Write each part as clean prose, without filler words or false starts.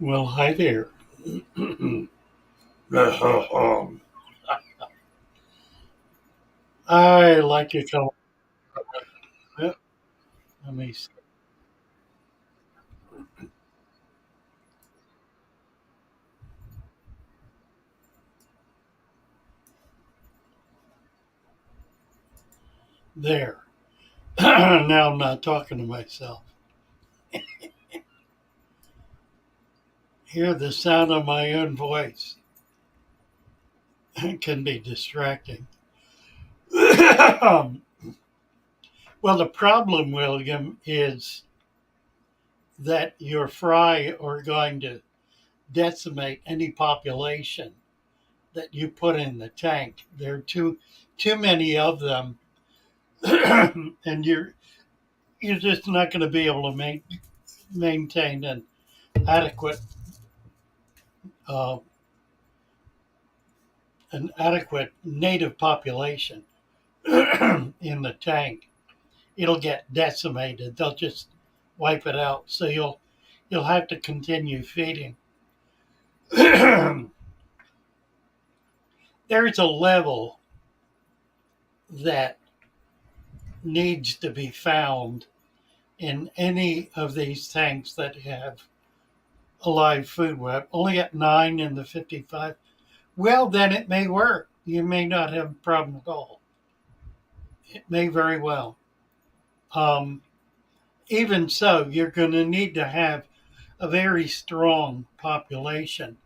Well, hi there. I like to come. Let me see. There. Now I'm not talking to myself. Hear the sound of my own voice. It can be distracting. Well, the problem, William, is that your fry are going to decimate any population that you put in the tank. There are too many of them, and you're just not going to be able to maintain adequate uh, an adequate native population in the tank. It'll get decimated. They'll just wipe it out. So you'll have to continue feeding. There's a level that needs to be found in any of these tanks that have a live food web. Only at 9 in the 55. Well, then it may work. You may not have a problem at all. It may very well. Um, Even so, you're going to need to have a very strong population.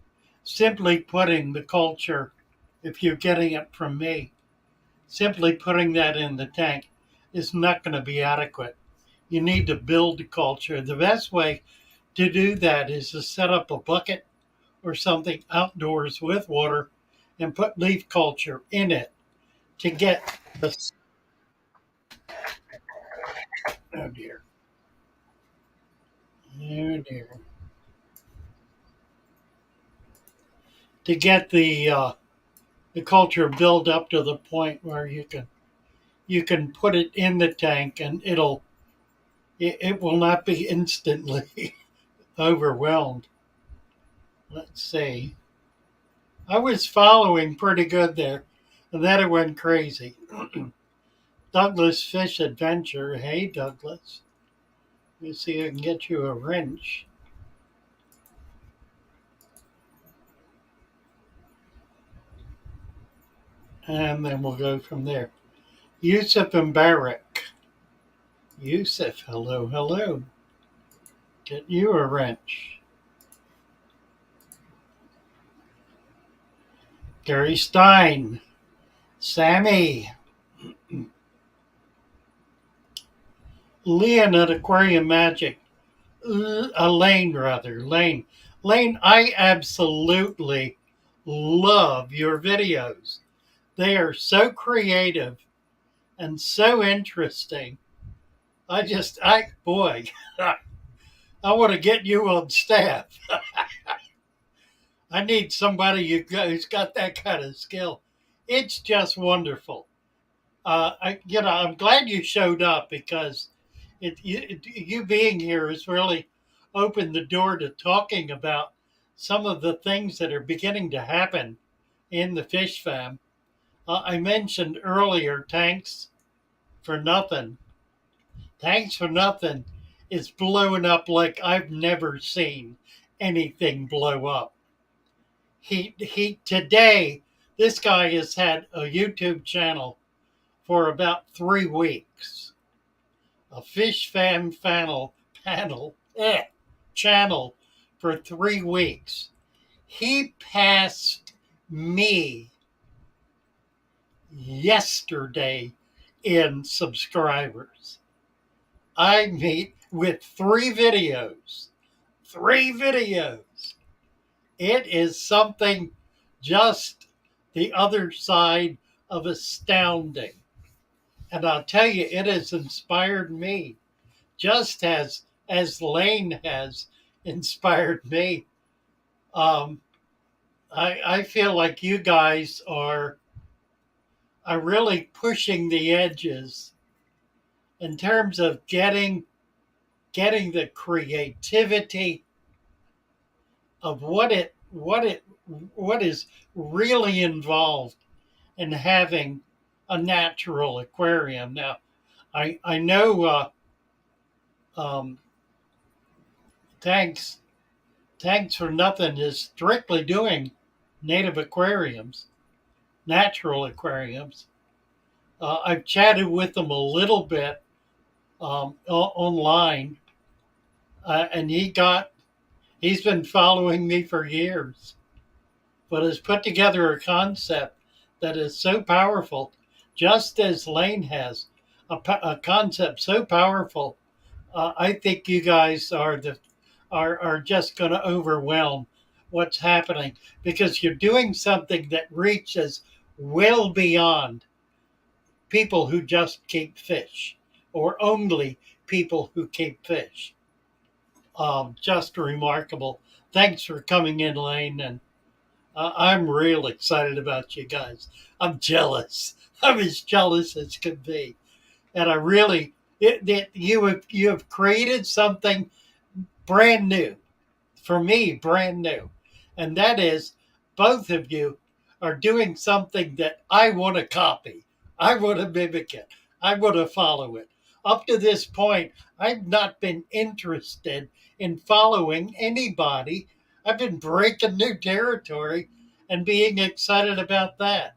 Simply putting the culture, if you're getting it from me, simply putting that in the tank is not going to be adequate. You need to build the culture. The best way to do that is to set up a bucket or something outdoors with water and put leaf culture in it to get the, oh dear, oh dear, to get the culture build up to the point where you can put it in the tank and it will not be instantly overwhelmed. Let's see. I was following pretty good there, and then it went crazy. Douglas Fish Adventure. Hey, Douglas. Let me see if I can get you a wrench. And then we'll go from there. Yusuf and Barak. Yusuf, hello, hello. Get you a wrench. Gary Stein. Sammy. Leon at Aquarium Magic. Lane, rather. Lane. Lane, I absolutely love your videos. They are so creative and so interesting. Boy, I want to get you on staff. I need somebody who's got that kind of skill. It's just wonderful. I'm glad you showed up because you being here has really opened the door to talking about some of the things that are beginning to happen in the fish fam. I mentioned earlier tanks for nothing. Tanks for nothing is blowing up like I've never seen anything blow up. He today, this guy has had a YouTube channel for about 3 weeks. A fish fan channel for 3 weeks. He passed me yesterday in subscribers. I meet with 3 videos. 3 videos. It is something just the other side of astounding. And I'll tell you, it has inspired me just as Lane has inspired me. Um, I feel like you guys are really pushing the edges in terms of getting the creativity of what is really involved in having a natural aquarium. Now, I know um, thanks Thanks for Nothing is strictly doing native aquariums, natural aquariums. I've chatted with them a little bit online, and he's been following me for years, but has put together a concept that is so powerful, just as Lane has a concept so powerful. I think you guys are just going to overwhelm what's happening because you're doing something that reaches well beyond people who just keep fish or only people who keep fish. Just remarkable. Thanks for coming in, Lane, and I'm real excited about you guys. I'm jealous. I'm as jealous as could be, and I really you have created something brand new for me, brand new. And that is, both of you are doing something that I want to copy. I want to mimic it. I want to follow it. Up to this point, I've not been interested in following anybody. I've been breaking new territory and being excited about that.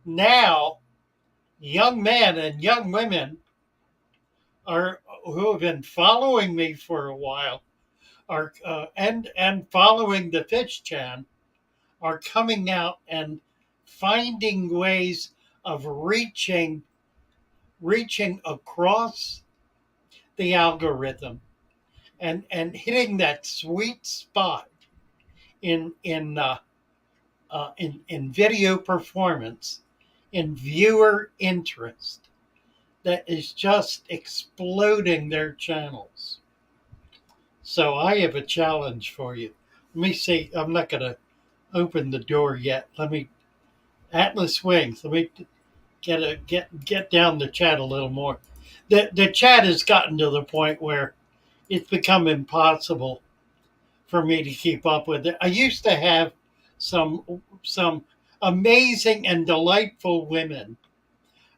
Now, young men and young women are who have been following me for a while are and following the Fish Chan are coming out and finding ways of reaching across the algorithm and hitting that sweet spot in video performance, in viewer interest that is just exploding their channels. So I have a challenge for you. Let me see. I'm not going to open the door yet. Let me Atlas Wings. Let me get down the chat a little more. The chat has gotten to the point where it's become impossible for me to keep up with it. I used to have some amazing and delightful women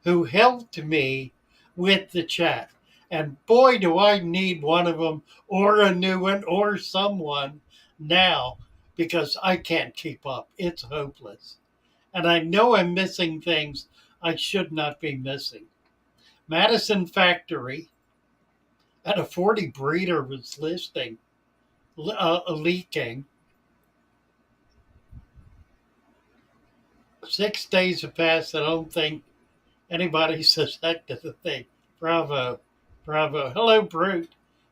who helped me with the chat. And boy, do I need one of them or a new one or someone now because I can't keep up. It's hopeless. And I know I'm missing things I should not be missing. Madison Factory at a 40 breeder was leaking. 6 days have passed. I don't think anybody suspected the thing. Bravo. Bravo. Hello, Brute.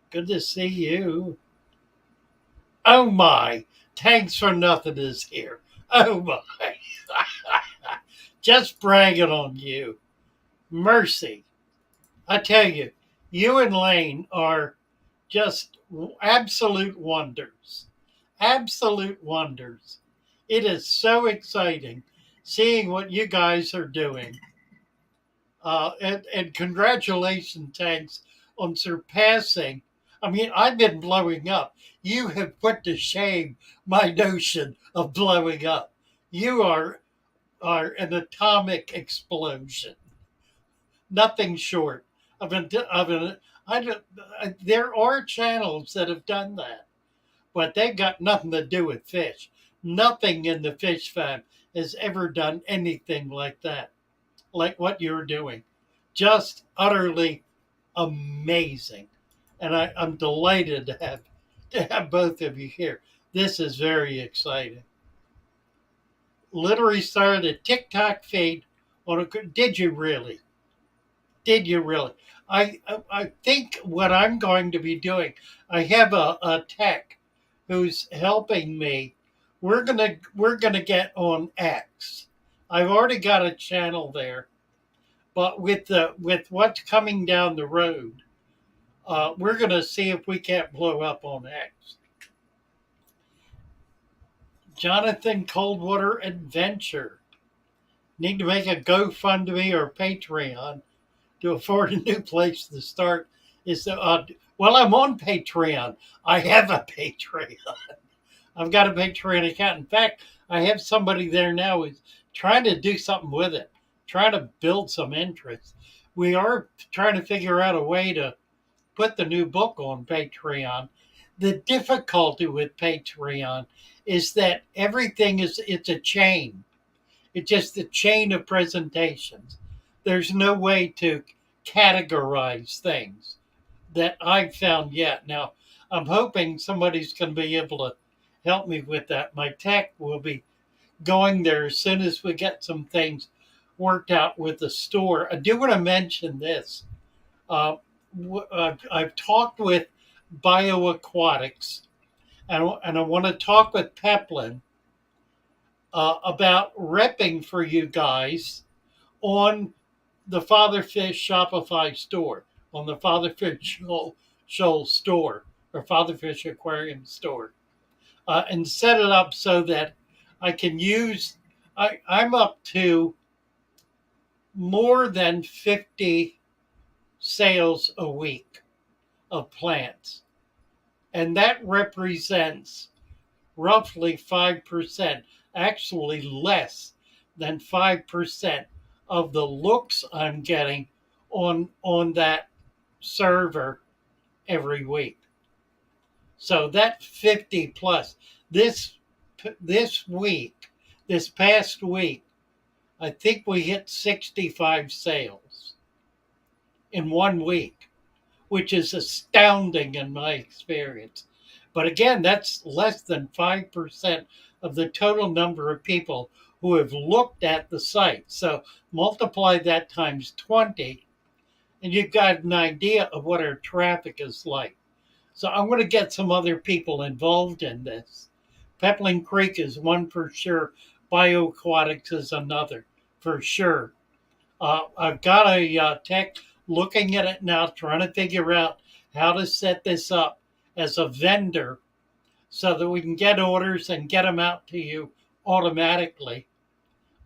Good to see you. Oh my. Thanks for Nothing is here. Oh my. Just bragging on you. Mercy. I tell you, you and Lane are just absolute wonders. Absolute wonders. It is so exciting seeing what you guys are doing. And congratulations, Tanks, on surpassing. I mean, I've been blowing up. You have put to shame my notion of blowing up. You are an atomic explosion. Nothing short of an I don't, there are channels that have done that, but they've got nothing to do with fish. Nothing in the fish fam has ever done anything like that, like what you're doing. Just utterly amazing. And I'm delighted to have both of you here. This is very exciting. Literally started a TikTok feed on a. Did you really? Did you really? I think what I'm going to be doing, I have a tech who's helping me. We're gonna get on X. I've already got a channel there, but with what's coming down the road, we're gonna see if we can't blow up on X. Jonathan Coldwater Adventure. Need to make a GoFundMe or Patreon to afford a new place to start. Is the well, I'm on Patreon. I have a Patreon. I've got a Patreon account. In fact, I have somebody there now who's trying to do something with it, trying to build some interest. We are trying to figure out a way to put the new book on Patreon. The difficulty with Patreon is that everything it's a chain. It's just a chain of presentations. There's no way to categorize things that I've found yet. Now, I'm hoping somebody's going to be able to help me with that. My tech will be going there as soon as we get some things worked out with the store. I do want to mention this. Uh, I've talked with Bioaquatics, and I want to talk with Peplin about repping for you guys on the Fatherfish Shopify store, on the Fatherfish Shoal store, or Fatherfish Aquarium store, and set it up so that I can use. I'm up to more than 50 sales a week of plants, and that represents roughly 5%, actually less than 5% of the looks I'm getting on that server every week. So that 50 plus this week, this past week, I think we hit 65 sales in 1 week, which is astounding in my experience. But again, that's less than 5% of the total number of people who have looked at the site. So multiply that times 20, and you've got an idea of what our traffic is like. So I'm going to get some other people involved in this. Pepling Creek is one for sure. Bioaquatics is another for sure. I've got a tech looking at it now, trying to figure out how to set this up as a vendor so that we can get orders and get them out to you automatically,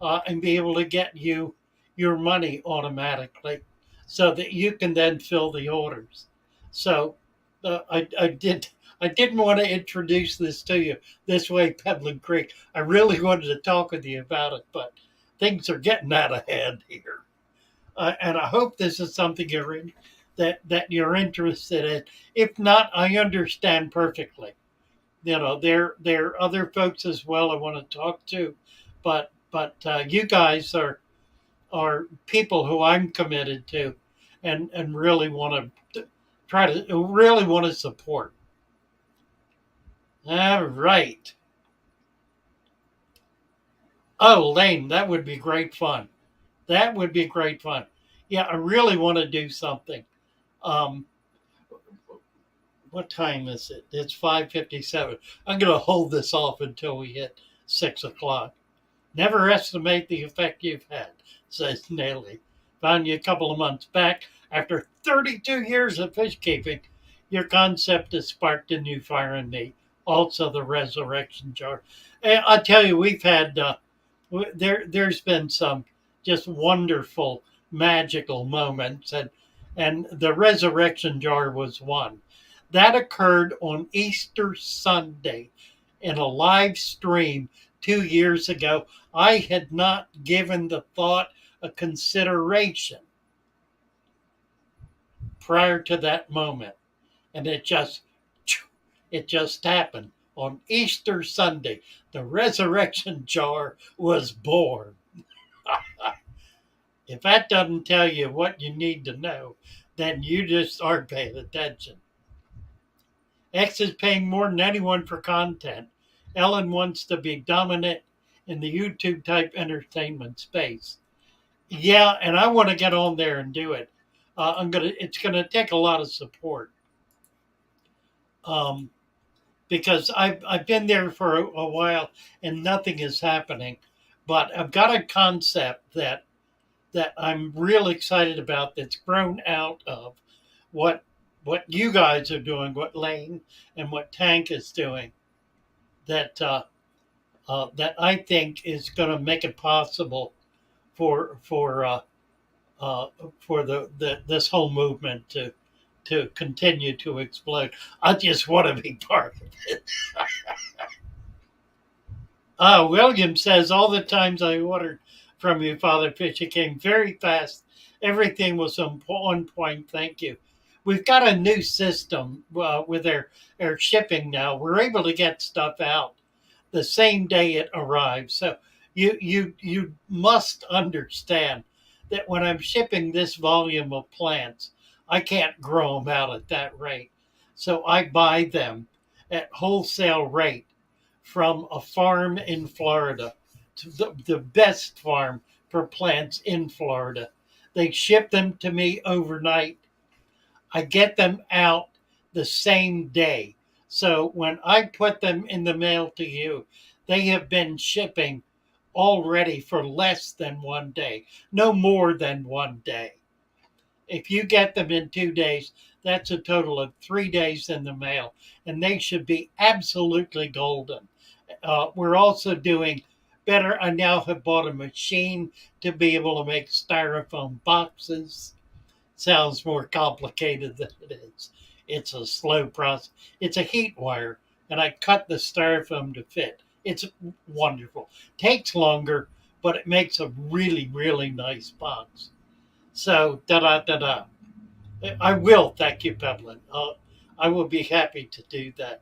and be able to get you your money automatically so that you can then fill the orders. So I didn't want to introduce this to you this way, Pebbling Creek. I really wanted to talk with you about it, but things are getting out of hand here. And I hope this is something that you're interested in. If not, I understand perfectly. You know, there are other folks as well I want to talk to, but you guys are people who I'm committed to, and really want to support. All right. Oh, Lane, that would be great fun. That would be great fun. Yeah, I really want to do something. Um, what time is it? It's 5:57. I'm going to hold this off until we hit 6 o'clock. Never estimate the effect you've had, says Nellie. Found you a couple of months back. After 32 years of fish keeping, your concept has sparked a new fire in me. Also, the resurrection jar. I tell you, we've had there's been some just wonderful, magical moments, and the resurrection jar was one. That occurred on Easter Sunday in a live stream 2 years ago. I had not given the thought a consideration prior to that moment, and it just happened on Easter Sunday. The resurrection jar was born. If that doesn't tell you what you need to know, then you just aren't paying attention. X is paying more than anyone for content. Ellen wants to be dominant in the YouTube type entertainment space. Yeah, and I want to get on there and do it. It's gonna take a lot of support, um, because I've been there for a while and nothing is happening. But I've got a concept that I'm real excited about, that's grown out of what you guys are doing, what Lane and what Tank is doing, that that I think is going to make it possible for uh, the this whole movement to continue to explode. I just want to be part of it. William says, all the times I ordered from you, Father Fish, it came very fast. Everything was on point. Thank you. We've got a new system with our shipping now. We're able to get stuff out the same day it arrives. So you must understand that when I'm shipping this volume of plants, I can't grow them out at that rate. So I buy them at wholesale rate from a farm in Florida, to the best farm for plants in Florida. They ship them to me overnight. I get them out the same day. So when I put them in the mail to you, they have been shipping already for less than 1 day, no more than 1 day. If you get them in 2 days, that's a total of 3 days in the mail, and they should be absolutely golden. We're also doing better. I now have bought a machine to be able to make styrofoam boxes. Sounds more complicated than it is. It's a slow process. It's a heat wire, and I cut the styrofoam to fit. It's wonderful. Takes longer, but it makes a really, really nice box. So, da da da da. I will, thank you, Pebblin. I will be happy to do that.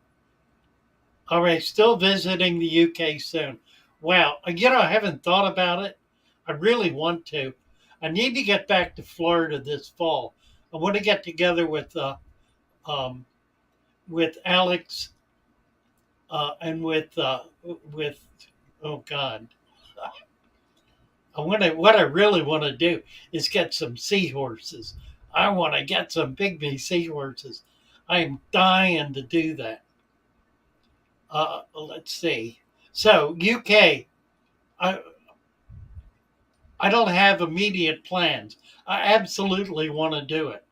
All right, still visiting the UK soon. Wow, I haven't thought about it. I really want to. I need to get back to Florida this fall. I want to get together um, with Alex and with oh God, what I really want to do is get some seahorses. I want to get some pygmy seahorses. I'm dying to do that. Let's see. So UK, I I don't have immediate plans. I absolutely want to do it.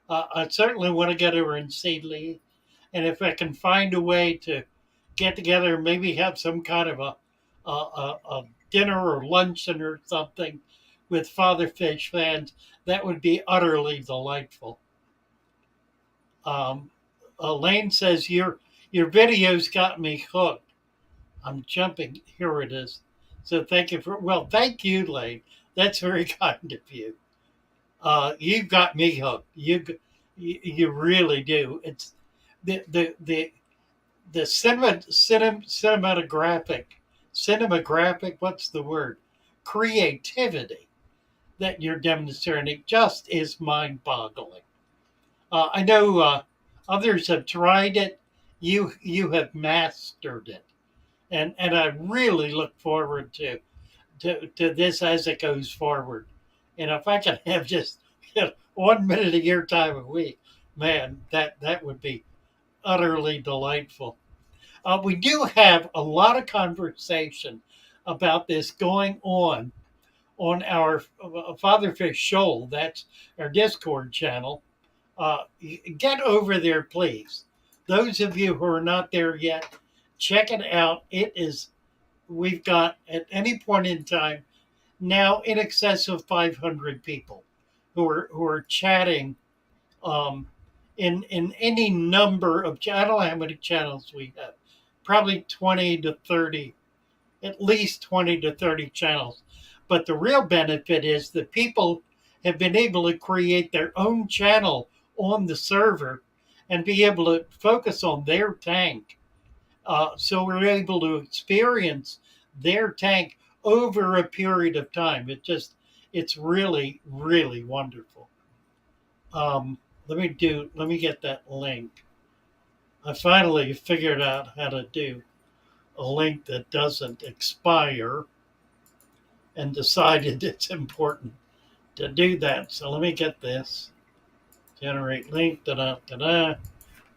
I certainly want to get over in Seedley, and if I can find a way to get together, maybe have some kind of a dinner or luncheon or something with Father Fish fans, that would be utterly delightful. Um, Elaine says your videos got me hooked. I'm jumping. Here it is. So thank you thank you, Lane. That's very kind of you. You've got me hooked. You really do. It's the cinematographic. What's the word? Creativity that you're demonstrating just is mind-boggling. I know others have tried it. You have mastered it, and I really look forward to this as it goes forward. And if I can have just 1 minute of your time a week, man, that would be utterly delightful. We do have a lot of conversation about this going on our Fatherfish Shoal. That's our Discord channel. Get over there, please. Those of you who are not there yet, check it out. We've got at any point in time now in excess of 500 people who are chatting um, in any number of. I don't know how many channels we have. Probably 20 to 30, at least 20 to 30 channels. But the real benefit is that people have been able to create their own channel on the server and be able to focus on their tank. So we're able to experience their tank over a period of time. It's really, really wonderful. Let me get that link. I finally figured out how to do a link that doesn't expire and decided it's important to do that. So let me get this. Generate link, da da da,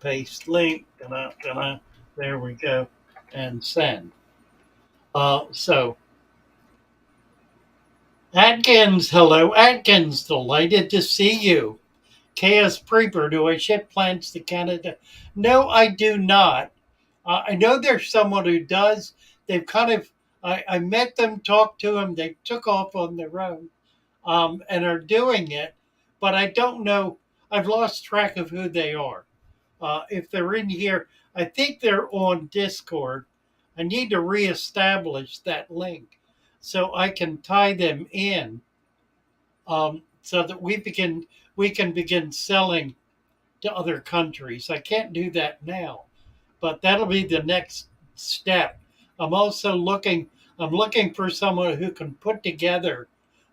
paste link, da da da. There we go, and send. So Atkins, hello Atkins, delighted to see you. Chaos Preeper, do I ship plants to Canada? No, I do not. I know there's someone who does. They've kind of, I met them, talked to them, they took off on their own and are doing it, but I don't know. I've lost track of who they are. If they're in here, I think they're on Discord. I need to reestablish that link so I can tie them in, so that we can begin selling to other countries. I can't do that now, but that'll be the next step. I'm also looking for someone who can put together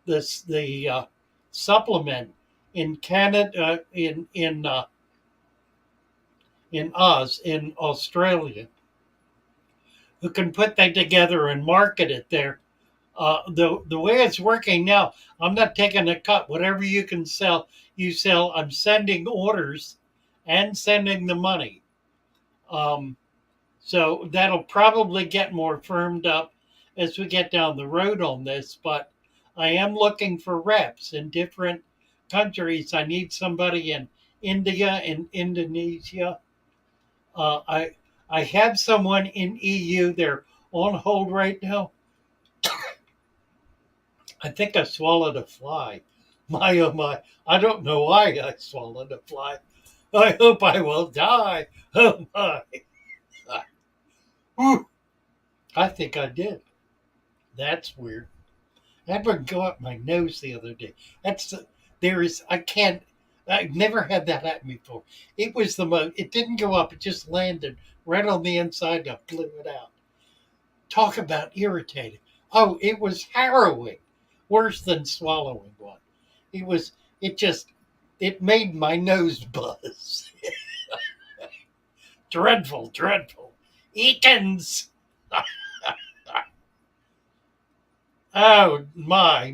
the supplement in Canada, in Oz, in Australia, who can put that together and market it there. The way it's working now, I'm not taking a cut. Whatever you can sell, you sell. I'm sending orders and sending the money. Um, so that'll probably get more firmed up as we get down the road on this. But I am looking for reps in different countries. I need somebody in India and Indonesia. I have someone in EU. They're on hold right now. I think I swallowed a fly. My oh my! I don't know why I swallowed a fly. I hope I will die. Oh my! Whew. I think I did. That's weird. That would go up my nose the other day. There is. I can't. I've never had that happen before. It was the most. It didn't go up. It just landed right on the inside and blew it out. Talk about irritating. Oh, it was harrowing. Worse than swallowing one. It was. It just. It made my nose buzz. Dreadful, dreadful. Eakins. Oh my.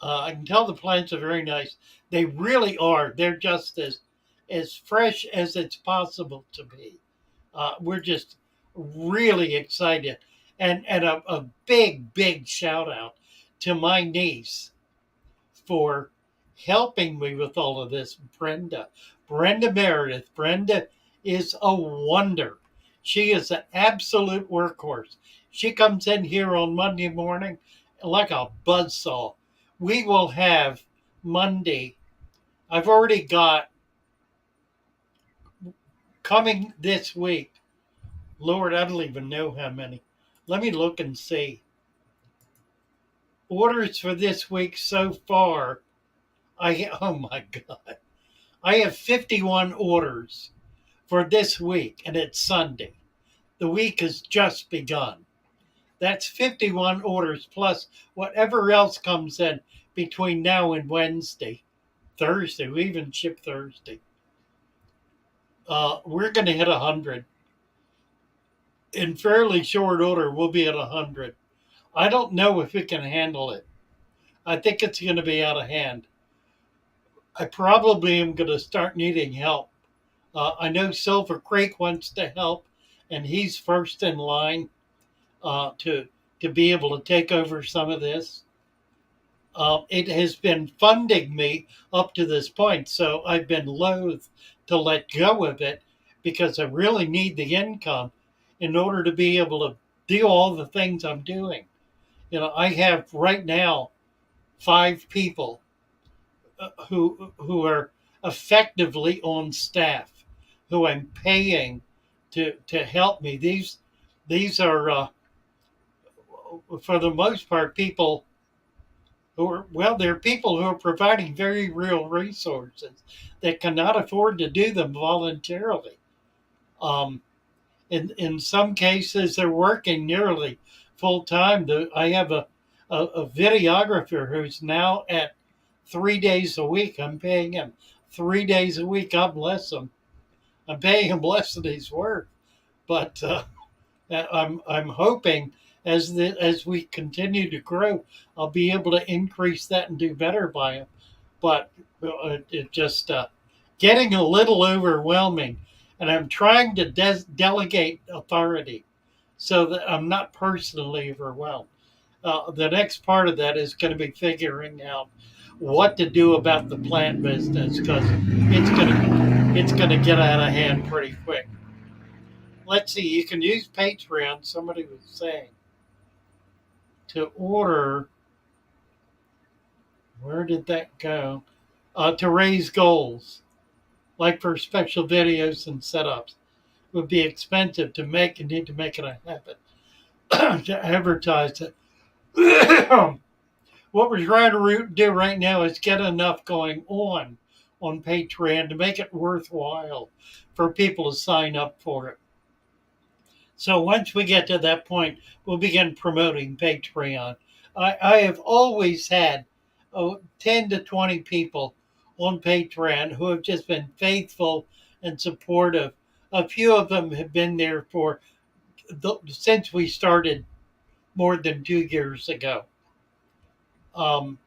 I can tell the plants are very nice. They really are. They're just as fresh as it's possible to be. We're just really excited, and a big shout out to my niece for helping me with all of this, Brenda Meredith. Brenda is a wonder. She is an absolute workhorse. She comes in here on Monday morning like a buzzsaw. We will have Monday. I've already got coming this week. Lord, I don't even know how many. Let me look and see. Orders for this week so far. Oh my God. I have 51 orders for this week, and it's Sunday. The week has just begun. That's 51 orders plus whatever else comes in between now and Wednesday, Thursday. We even ship Thursday. We're going to hit 100. In fairly short order, we'll be at 100. I don't know if we can handle it. I think it's going to be out of hand. I probably am going to start needing help. I know Silver Creek wants to help, and he's first in line to be able to take over some of this. It has been funding me up to this point, so I've been loath to let go of it because I really need the income in order to be able to do all the things I'm doing. I have right now 5 people who are effectively on staff, who I'm paying to help me. These are for the most part people they're people who are providing very real resources that cannot afford to do them voluntarily. Um, in some cases, they're working nearly full time. I have a videographer who's now at 3 days a week. I'm paying him 3 days a week. God bless him. I'm paying him less than he's worth, but I'm hoping as we continue to grow, I'll be able to increase that and do better by him. But it just getting a little overwhelming, and I'm trying to delegate authority so that I'm not personally overwhelmed. The next part of that is going to be figuring out what to do about the plant business because it's gonna get out of hand pretty quick. Let's see. You can use Patreon. Somebody was saying to order. Where did that go? To raise goals, like for special videos and setups. would be expensive to make and need to make it a habit to advertise it. What we're trying to do right now is get enough going on Patreon to make it worthwhile for people to sign up for it. So once we get to that point, we'll begin promoting Patreon. I have always had 10 to 20 people on Patreon who have just been faithful and supportive. A few of them have been there since we started more than 2 years ago. Um,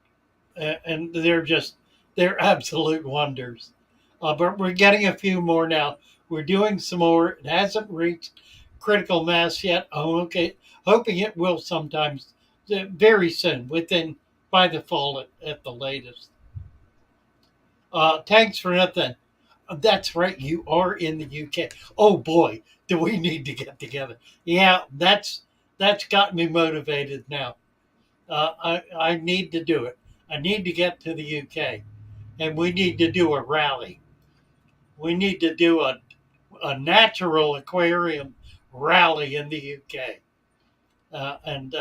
and they're absolute wonders. But we're getting a few more now. We're doing some more. It hasn't reached critical mass yet. Oh, okay. Hoping it will sometimes, very soon, by the fall at the latest. Thanks for nothing. That's right. You are in the UK. Oh boy, do we need to get together? Yeah, that's got me motivated now. I need to do it. I need to get to the UK, and we need to do a rally. We need to do a natural aquarium rally in the UK, and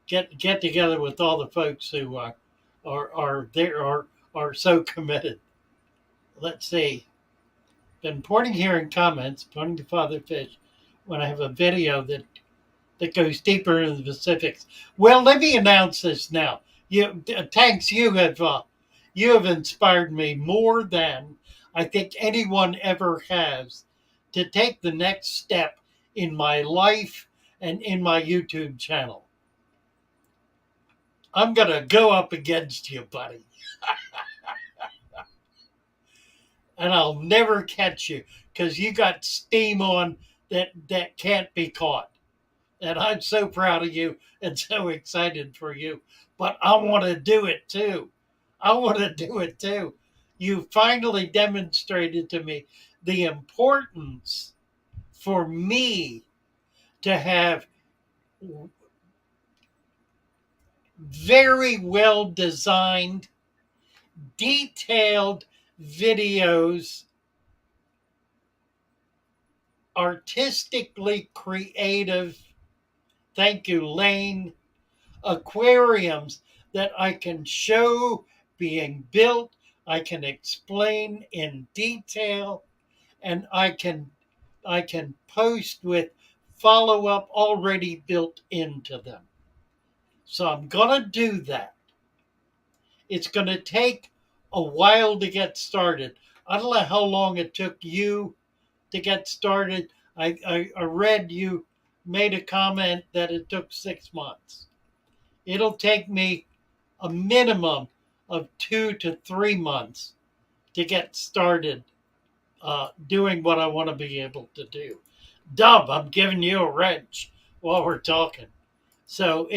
get together with all the folks who are there are so committed. Let's see. Been pointing here in comments, pointing to Father Fish, when I have a video that goes deeper into the specifics. Well, let me announce this now. Tanks, you have inspired me more than I think anyone ever has to take the next step in my life and in my YouTube channel. I'm gonna go up against you, buddy, and I'll never catch you because you got steam on that can't be caught. And I'm so proud of you and so excited for you. But I want to do it too. I want to do it too. You finally demonstrated to me the importance for me to have very well designed, detailed videos, artistically creative. Thank you, Lane. Aquariums that I can show being built, I can explain in detail, and I can post with follow-up already built into them. So I'm going to do that. It's going to take a while to get started. I don't know how long it took you to get started. I read you made a comment that it took 6 months. It'll take me a minimum of 2 to 3 months to get started doing what I want to be able to do. Dub, I'm giving you a wrench while we're talking. So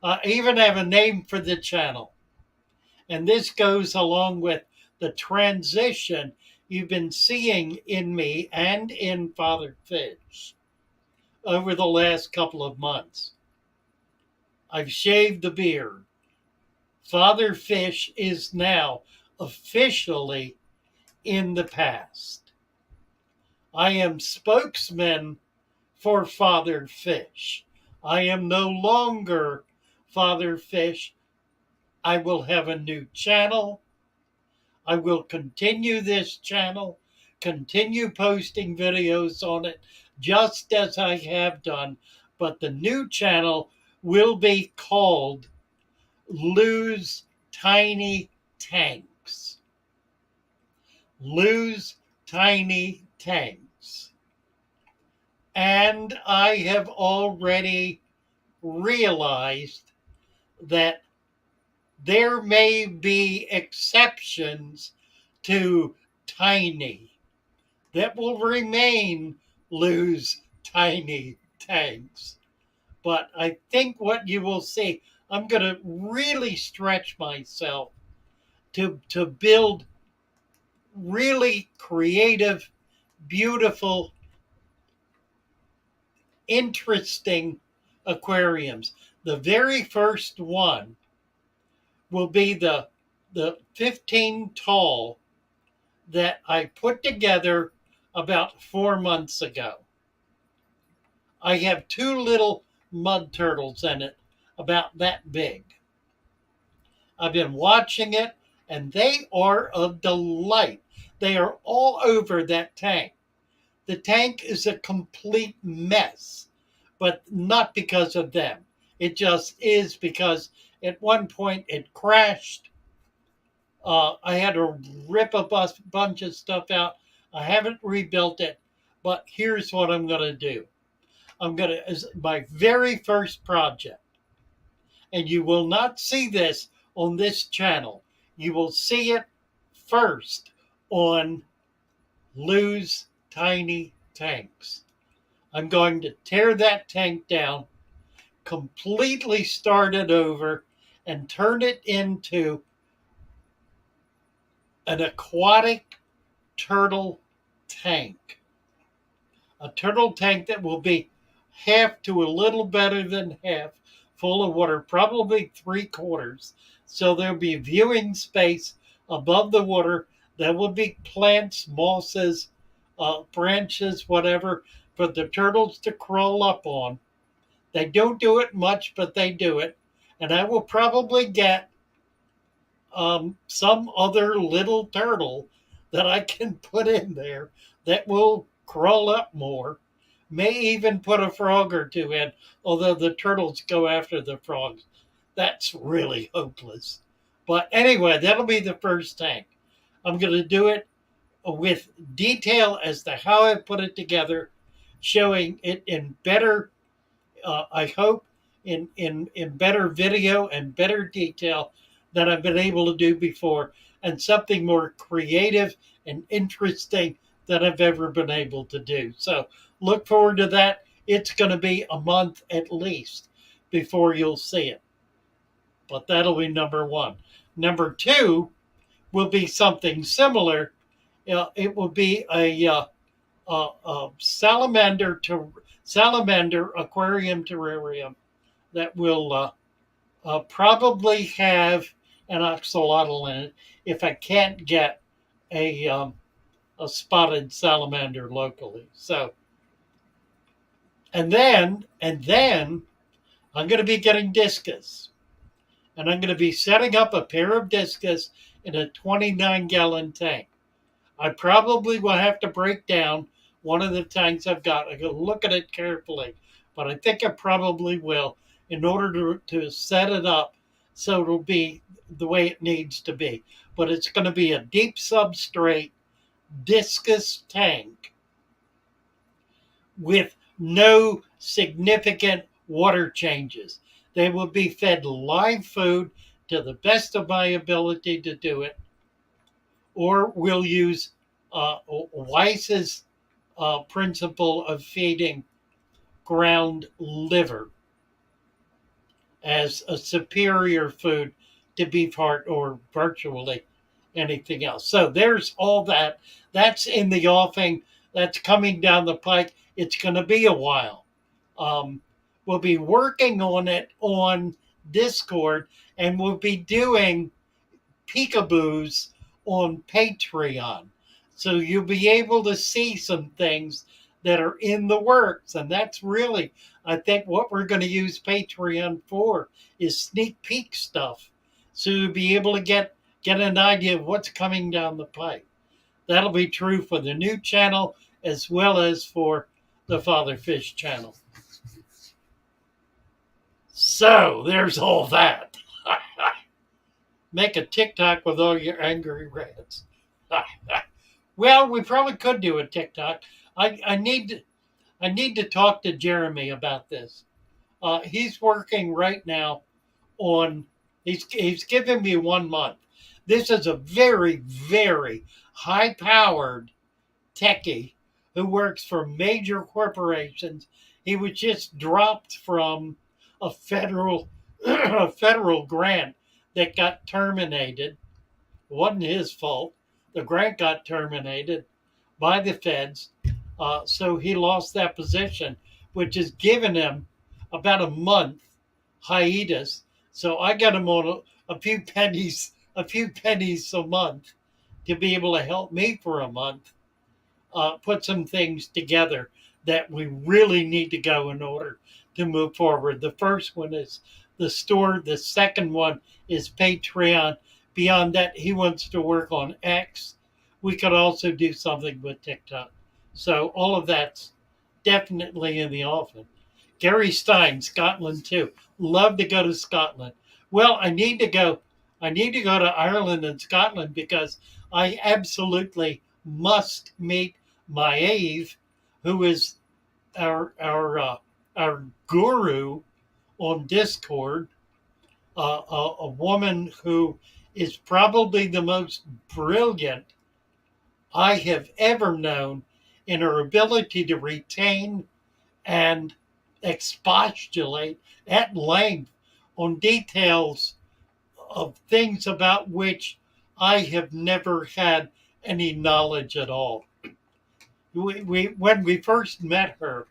I even have a name for the channel. And this goes along with the transition you've been seeing in me and in Father Fish over the last couple of months. I've shaved the beard. Father Fish is now officially in the past. I am spokesman for Father Fish. I am no longer Father Fish. I will have a new channel. I will continue this channel, continue posting videos on it, just as I have done. But the new channel will be called Lou's Tiny Tanks. Lou's Tiny Tanks. And I have already realized that there may be exceptions to tiny that will remain Lou's Tiny Tanks. But I think what you will see, I'm going to really stretch myself to build really creative, beautiful, interesting aquariums. The very first one will be the 15 tall that I put together about 4 months ago. I have two little mud turtles in it, about that big. I've been watching it, and they are a delight. They are all over that tank. The tank is a complete mess, but not because of them. It just is because at one point it crashed. I had to rip a bunch of stuff out. I haven't rebuilt it, but here's what I'm going to do. As my very first project, and you will not see this on this channel. You will see it first on Lou's Tiny Tanks. I'm going to tear that tank down, completely start it over, and turn it into an aquatic turtle tank. A turtle tank that will be half to a little better than half full of water, probably three quarters. So there'll be viewing space above the water. There will be plants, mosses, branches, whatever, for the turtles to crawl up on. They don't do it much, but they do it. And I will probably get some other little turtle that I can put in there that will crawl up more. May even put a frog or two in, although the turtles go after the frogs. That's really hopeless. But anyway, that'll be the first tank. I'm going to do it with detail as to how I put it together, showing it in better, I hope, in better video and better detail than I've been able to do before, and something more creative and interesting than I've ever been able to do. So look forward to that. It's going to be a month at least before you'll see it. But that'll be number one. Number two will be something similar. It will be a salamander aquarium terrarium that will probably have an axolotl in it if I can't get a spotted salamander locally. So, and then I'm going to be getting discus, and I'm going to be setting up a pair of discus in a 29-gallon tank. I probably will have to break down one of the tanks I've got. I go look at it carefully, but I think I probably will in order to set it up so it'll be the way it needs to be. But it's going to be a deep substrate discus tank with no significant water changes. They will be fed live food to the best of my ability to do it, or we'll use Weiss's principle of feeding ground liver as a superior food to beef heart or virtually anything else. So there's all that. That's in the offing. That's coming down the pike. It's going to be a while. We'll be working on it on Discord, and we'll be doing peekaboos on Patreon. So you'll be able to see some things that are in the works. And that's really, I think, what we're going to use Patreon for is sneak peek stuff. So you'll be able to get an idea of what's coming down the pipe. That'll be true for the new channel as well as for the Father Fish channel. So there's all that. Make a TikTok with all your angry rants. Well, we probably could do a TikTok. I need to talk to Jeremy about this. He's working right now on. He's given me 1 month. This is a very, very high-powered techie who works for major corporations. He was just dropped from a federal grant that got terminated. It wasn't his fault. The grant got terminated by the feds. So he lost that position, which has given him about a month hiatus. So I got him on a few pennies a month to be able to help me for a month put some things together that we really need to go in order to move forward. The first one is the store, the second one is Patreon. Beyond that, he wants to work on X. We could also do something with TikTok. So all of that's definitely in the offing. Gary Stein, Scotland too. Love to go to Scotland. Well, I need to go. I need to go to Ireland and Scotland because I absolutely must meet Maeve, who is our guru on Discord, a woman who is probably the most brilliant I have ever known in her ability to retain and expostulate at length on details of things about which I have never had any knowledge at all. When we first met her,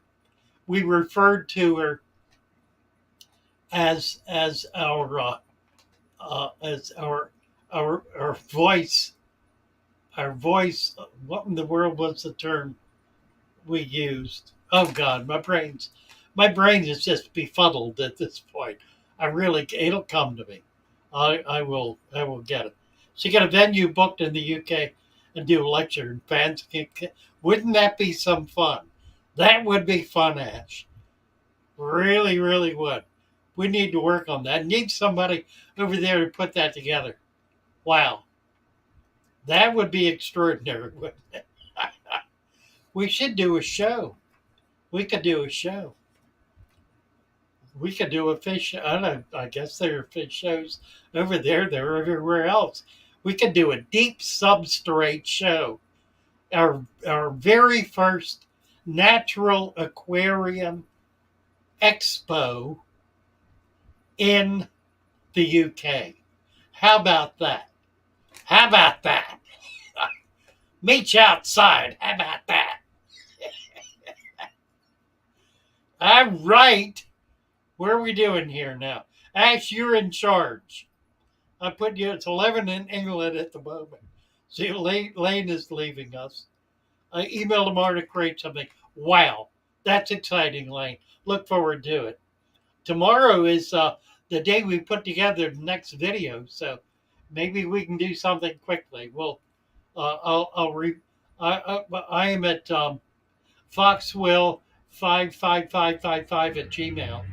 we referred to her as our voice, our voice. What in the world was the term we used? Oh God, my brain is just befuddled at this point. I really, it'll come to me. I will get it. She got a venue booked in the UK and do a lecture, and fans wouldn't that be some fun? That would be fun, Ash. Really, really would. We need to work on that. Need somebody over there to put that together. Wow, that would be extraordinary. We should do a show. We could do a show. We could do a fish. I don't. I guess there are fish shows over there. They're everywhere else. We could do a deep substrate show. Our very first natural aquarium expo in the UK. How about that? How about that? Meet you outside. How about that? All right. What are we doing here now? Ash, you're in charge. I put you, it's 11 in England at the moment. See, Lane is leaving us. I emailed tomorrow to create something. Wow. That's exciting, Lane. Look forward to it. Tomorrow is the day we put together the next video, so maybe we can do something quickly. Well, I am at Foxwell 55555 at Gmail.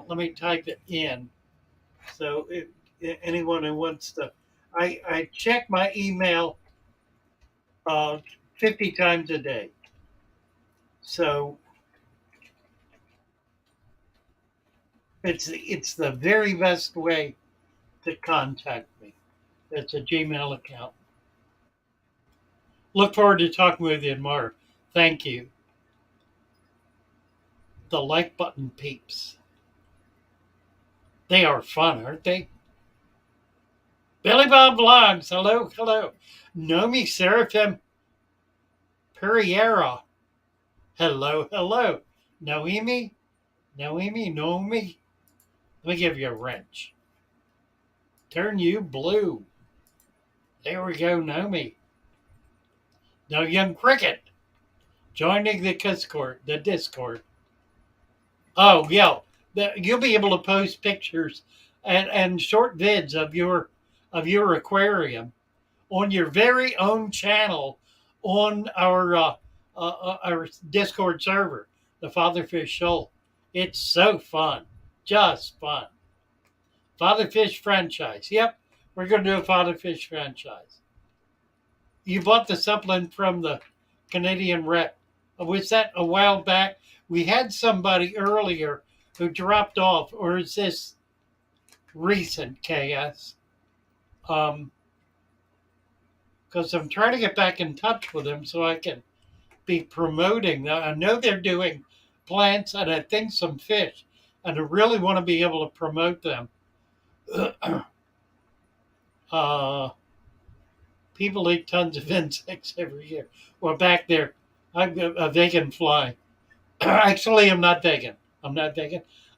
Let me type it in. So if anyone who wants to, I check my email 50 times a day. So it's the very best way to contact me. It's a Gmail account. Look forward to talking with you tomorrow. Thank you. The like button peeps. They are fun, aren't they? Billy Bob Vlogs. Hello, hello. Nomi Seraphim Perriera. Hello, hello. Noemi? Noemi? Let me give you a wrench. Turn you blue. There we go, Nomi. No Young Cricket. Joining the Discord. Oh, yeah. You'll be able to post pictures and short vids of your aquarium on your very own channel on our Discord server, the Fatherfish Shoal. It's so fun, just fun. Fatherfish franchise. Yep, we're going to do a Fatherfish franchise. You bought the supplement from the Canadian rep. Was that a while back? We had somebody earlier who dropped off, or is this recent, KS? Because I'm trying to get back in touch with them so I can be promoting them. I know they're doing plants and I think some fish, and I really want to be able to promote them. People eat tons of insects every year. Well, back there, I'm a vegan fly. Actually, I'm not vegan.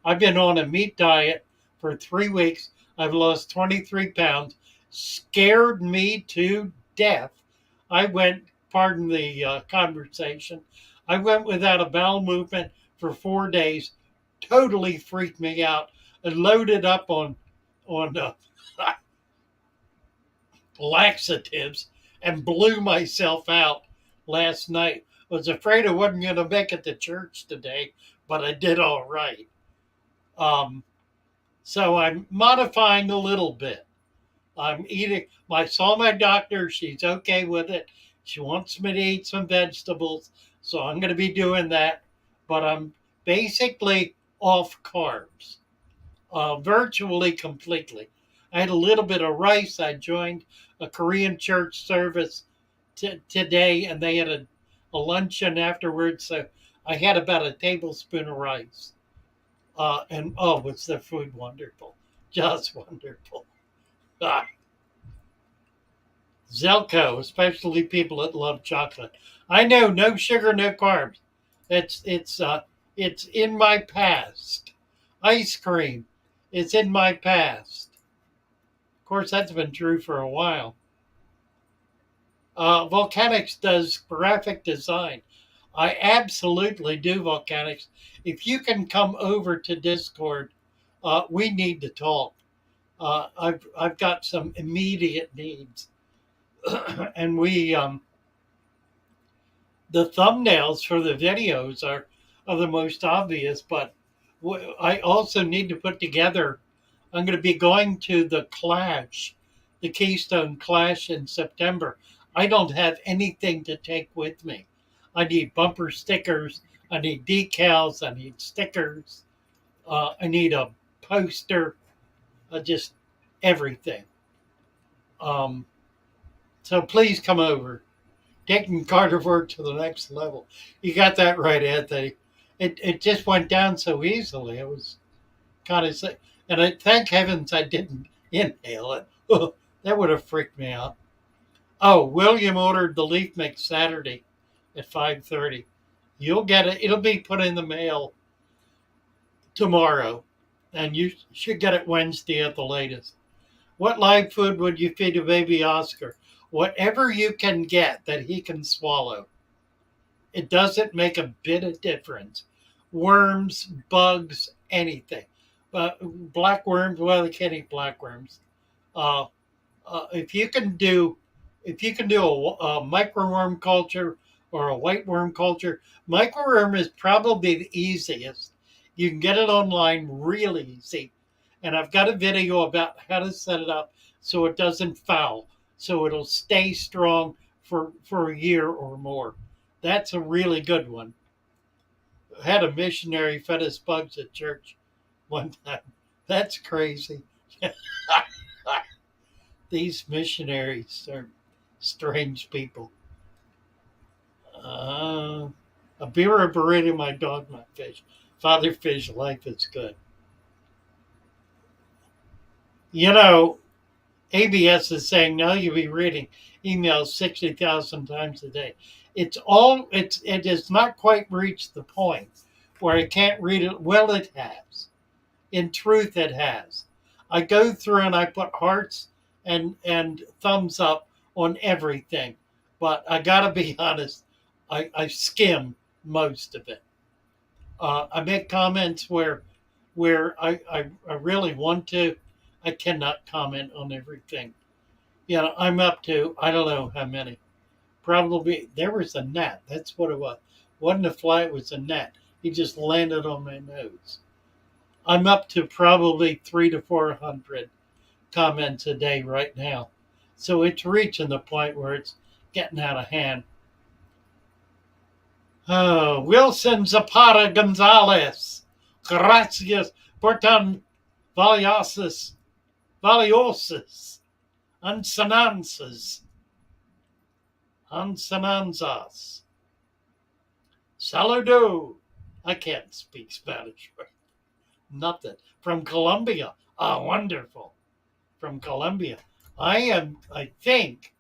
I've been on a meat diet for 3 weeks. I've lost 23 pounds. Scared me to death. I went, pardon the conversation, I went without a bowel movement for 4 days. Totally freaked me out. And loaded up on laxatives and blew myself out last night. Was afraid I wasn't going to make it to church today, but I did all right. Um, so I'm modifying a little bit. I'm eating. I saw my doctor. She's okay with it. She wants me to eat some vegetables, so I'm going to be doing that. But I'm basically off carbs, virtually completely. I had a little bit of rice. I joined a Korean church service today, and they had a luncheon afterwards. So I had about a tablespoon of rice. And oh, was the food wonderful? Just wonderful. Ah, Zelko, especially people that love chocolate. I know, no sugar, no carbs. It's in my past. Ice cream, it's in my past. Of course, that's been true for a while. Volcanics does graphic design. I absolutely do volcanics. If you can come over to Discord, we need to talk. I've got some immediate needs, and the thumbnails for the videos are the most obvious. But I also need to put together. I'm going to be going to the Clash, the Keystone Clash in September. I don't have anything to take with me. I need bumper stickers. I need decals. I need stickers. I need a poster. Just everything. Um, so please come over. Taking Carter work to the next level. You got that right, Anthony. It just went down so easily. It was kind of sick. And I thank heavens I didn't inhale it. That would have freaked me out. Oh, William ordered the leaf mix Saturday at 5:30. You'll get it. It'll be put in the mail tomorrow, and you should get it Wednesday at the latest. What live food would you feed a baby Oscar? Whatever you can get that he can swallow. It doesn't make a bit of difference. Worms, bugs, anything. Black worms, well, they can't eat black worms. Uh, if you can do, if you can do a microworm culture or a white worm culture, microworm is probably the easiest. You can get it online really easy, and I've got a video about how to set it up so it doesn't foul, so it'll stay strong for a year or more. That's a really good one. I had a missionary fed us bugs at church one time. That's crazy. These missionaries are strange people. Uh, a beer, a burrito, my dog, my fish. Father fish, life is good. You know, ABS is saying now you'll be reading emails 60,000 times a day. It has not quite reached the point where I can't read it. Well, it has. In truth, it has. I go through and I put hearts and thumbs up on everything, but I gotta be honest. I skim most of it. I make comments where I really want to. I cannot comment on everything. You know, I'm up to I don't know how many. Probably there was a gnat. That's what it was. Wasn't a fly, it was a gnat. He just landed on my nose. I'm up to probably 300 to 400 comments a day right now. So it's reaching the point where it's getting out of hand. Oh, Wilson Zapata Gonzalez. Gracias por tan valiosos ansonanzas. Saludo. I can't speak Spanish. Nothing. From Colombia. Ah, wonderful. From Colombia. I think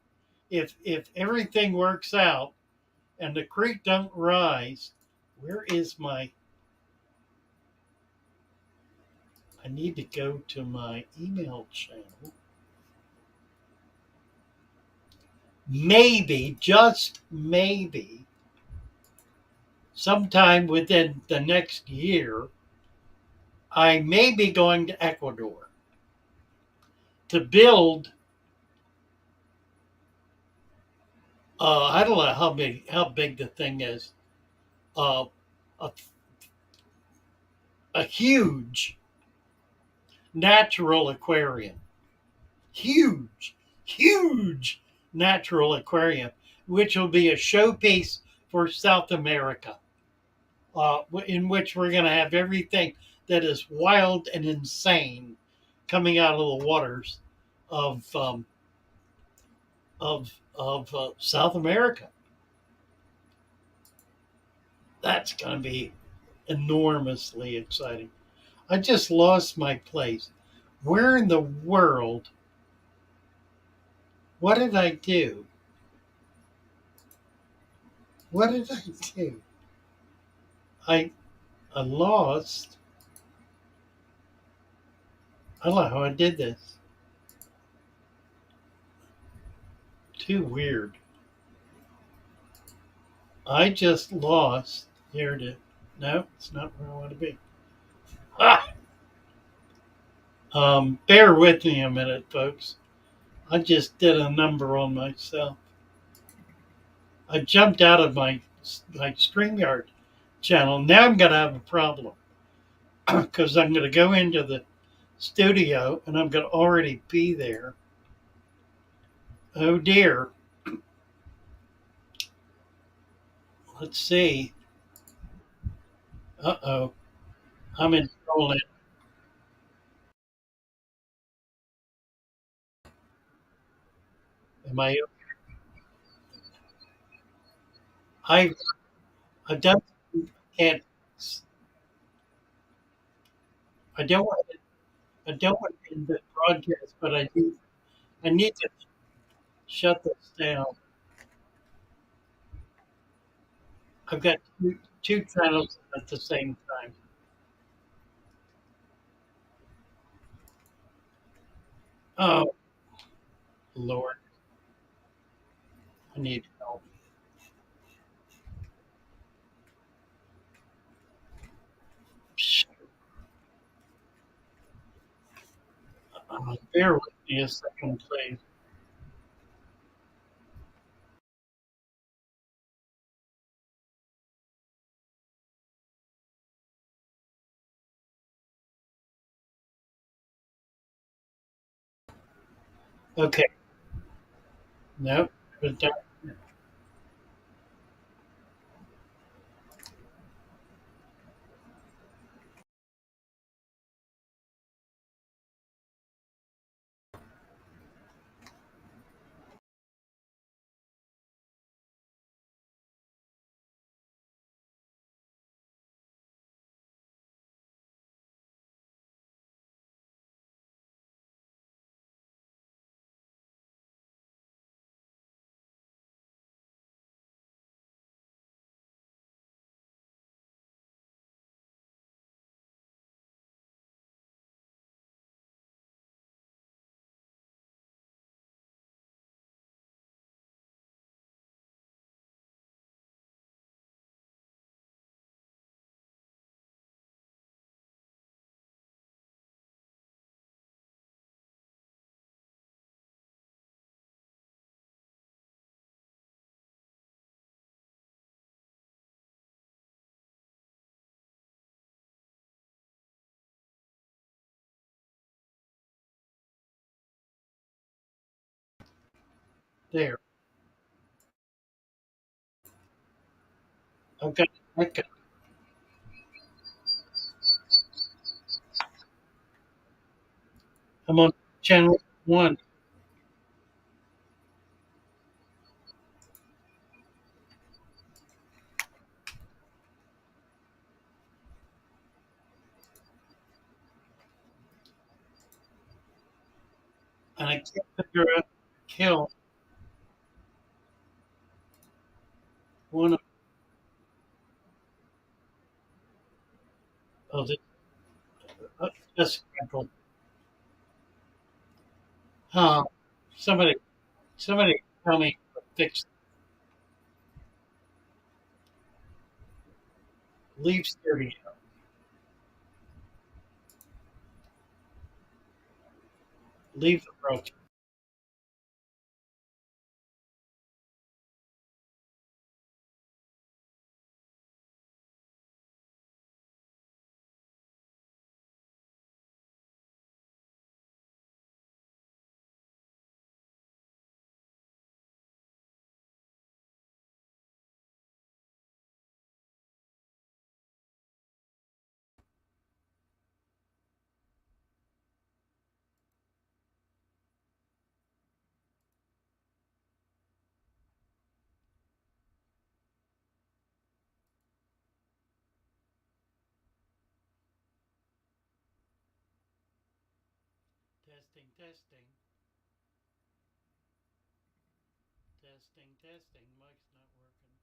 if everything works out and the creek don't rise, where is my I need to go to my email channel. Maybe, just maybe, sometime within the next year, I may be going to Ecuador to build. I don't know how big the thing is. Uh, a, a huge natural aquarium, huge natural aquarium, which will be a showpiece for South America, in which we're going to have everything that is wild and insane coming out of the waters of South America. That's going to be enormously exciting. I just lost my place. Where in the world? What did I do? What did I do? I I lost. I don't know how I did this. Too weird. I just lost. Here it is. No, it's not where I want to be. Ah! Bear with me a minute, folks. I just did a number on myself. I jumped out of my StreamYard channel. Now I'm going to have a problem because I'm going to go into the studio and I'm going to already be there. Oh dear. Let's see. Uh oh. I'm in trouble. Am I? I I don't can't. I don't want. I don't want to end the broadcast, but I do. I need to shut this down. I've got two channels at the same time. Oh Lord, I need help. Bear with me a second, please. Okay. No. But there. Okay. Okay. I'm on channel one, and I can't figure out kill one of the. Just huh? Somebody, somebody, tell me how to fix. Leave studio. Leave the broken. Testing, testing, testing, testing. Mic's not working.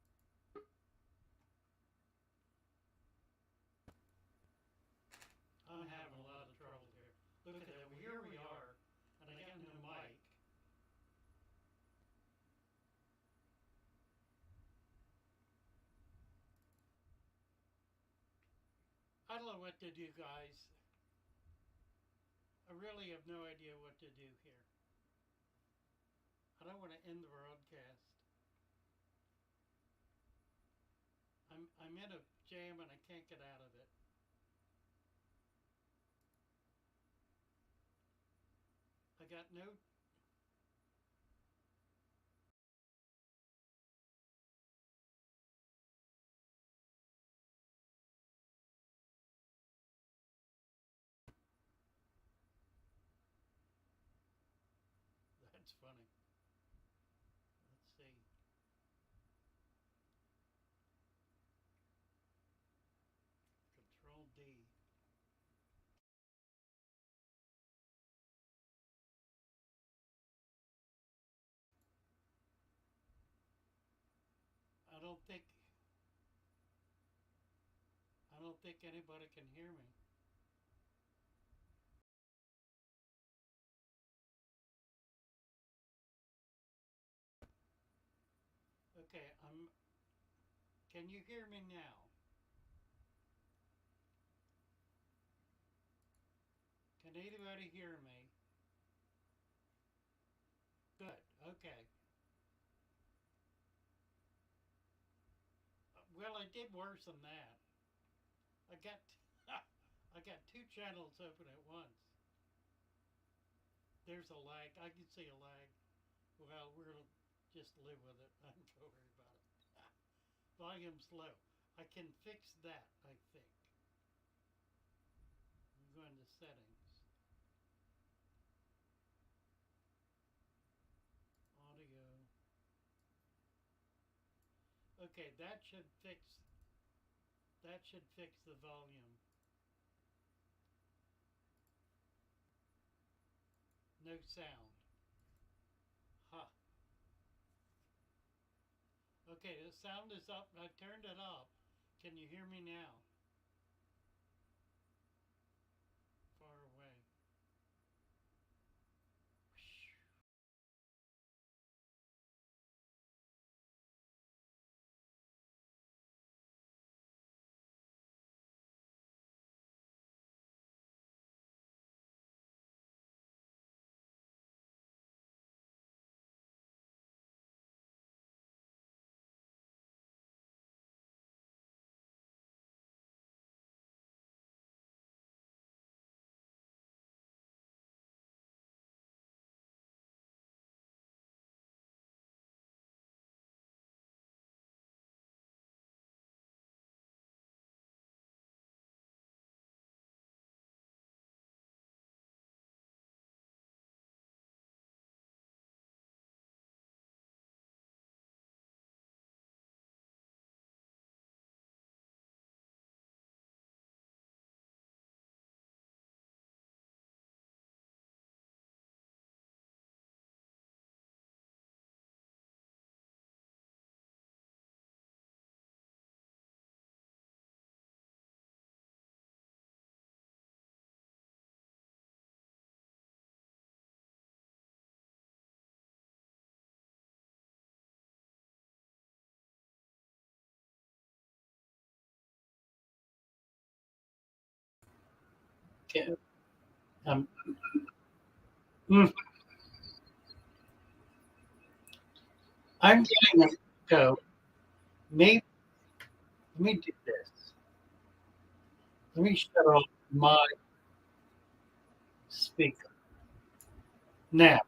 I'm having a lot of trouble here. Look at that. Well, here we are, and I got no mic. I don't know what to do, guys. I really have no idea what to do here. I don't want to end the broadcast. I'm in a jam and I can't get out of it. I got no. That's funny. Let's see. Control D. I don't think. I don't think anybody can hear me. Okay, I'm. Can you hear me now? Can anybody hear me? Good. Okay. Well, I did worse than that. I got. I got two channels open at once. There's a lag. I can see a lag. Well, we're just live with it. I'm not worried about it. Volume's low. I can fix that, I think. I'm going to settings. Audio. Okay, that should fix the volume. No sound. Ha. Okay, the sound is up. I turned it off. Can you hear me now? Far away. Okay. Um, mm, I'm getting a go. Maybe let me do this. Let me shut off my speaker. Now,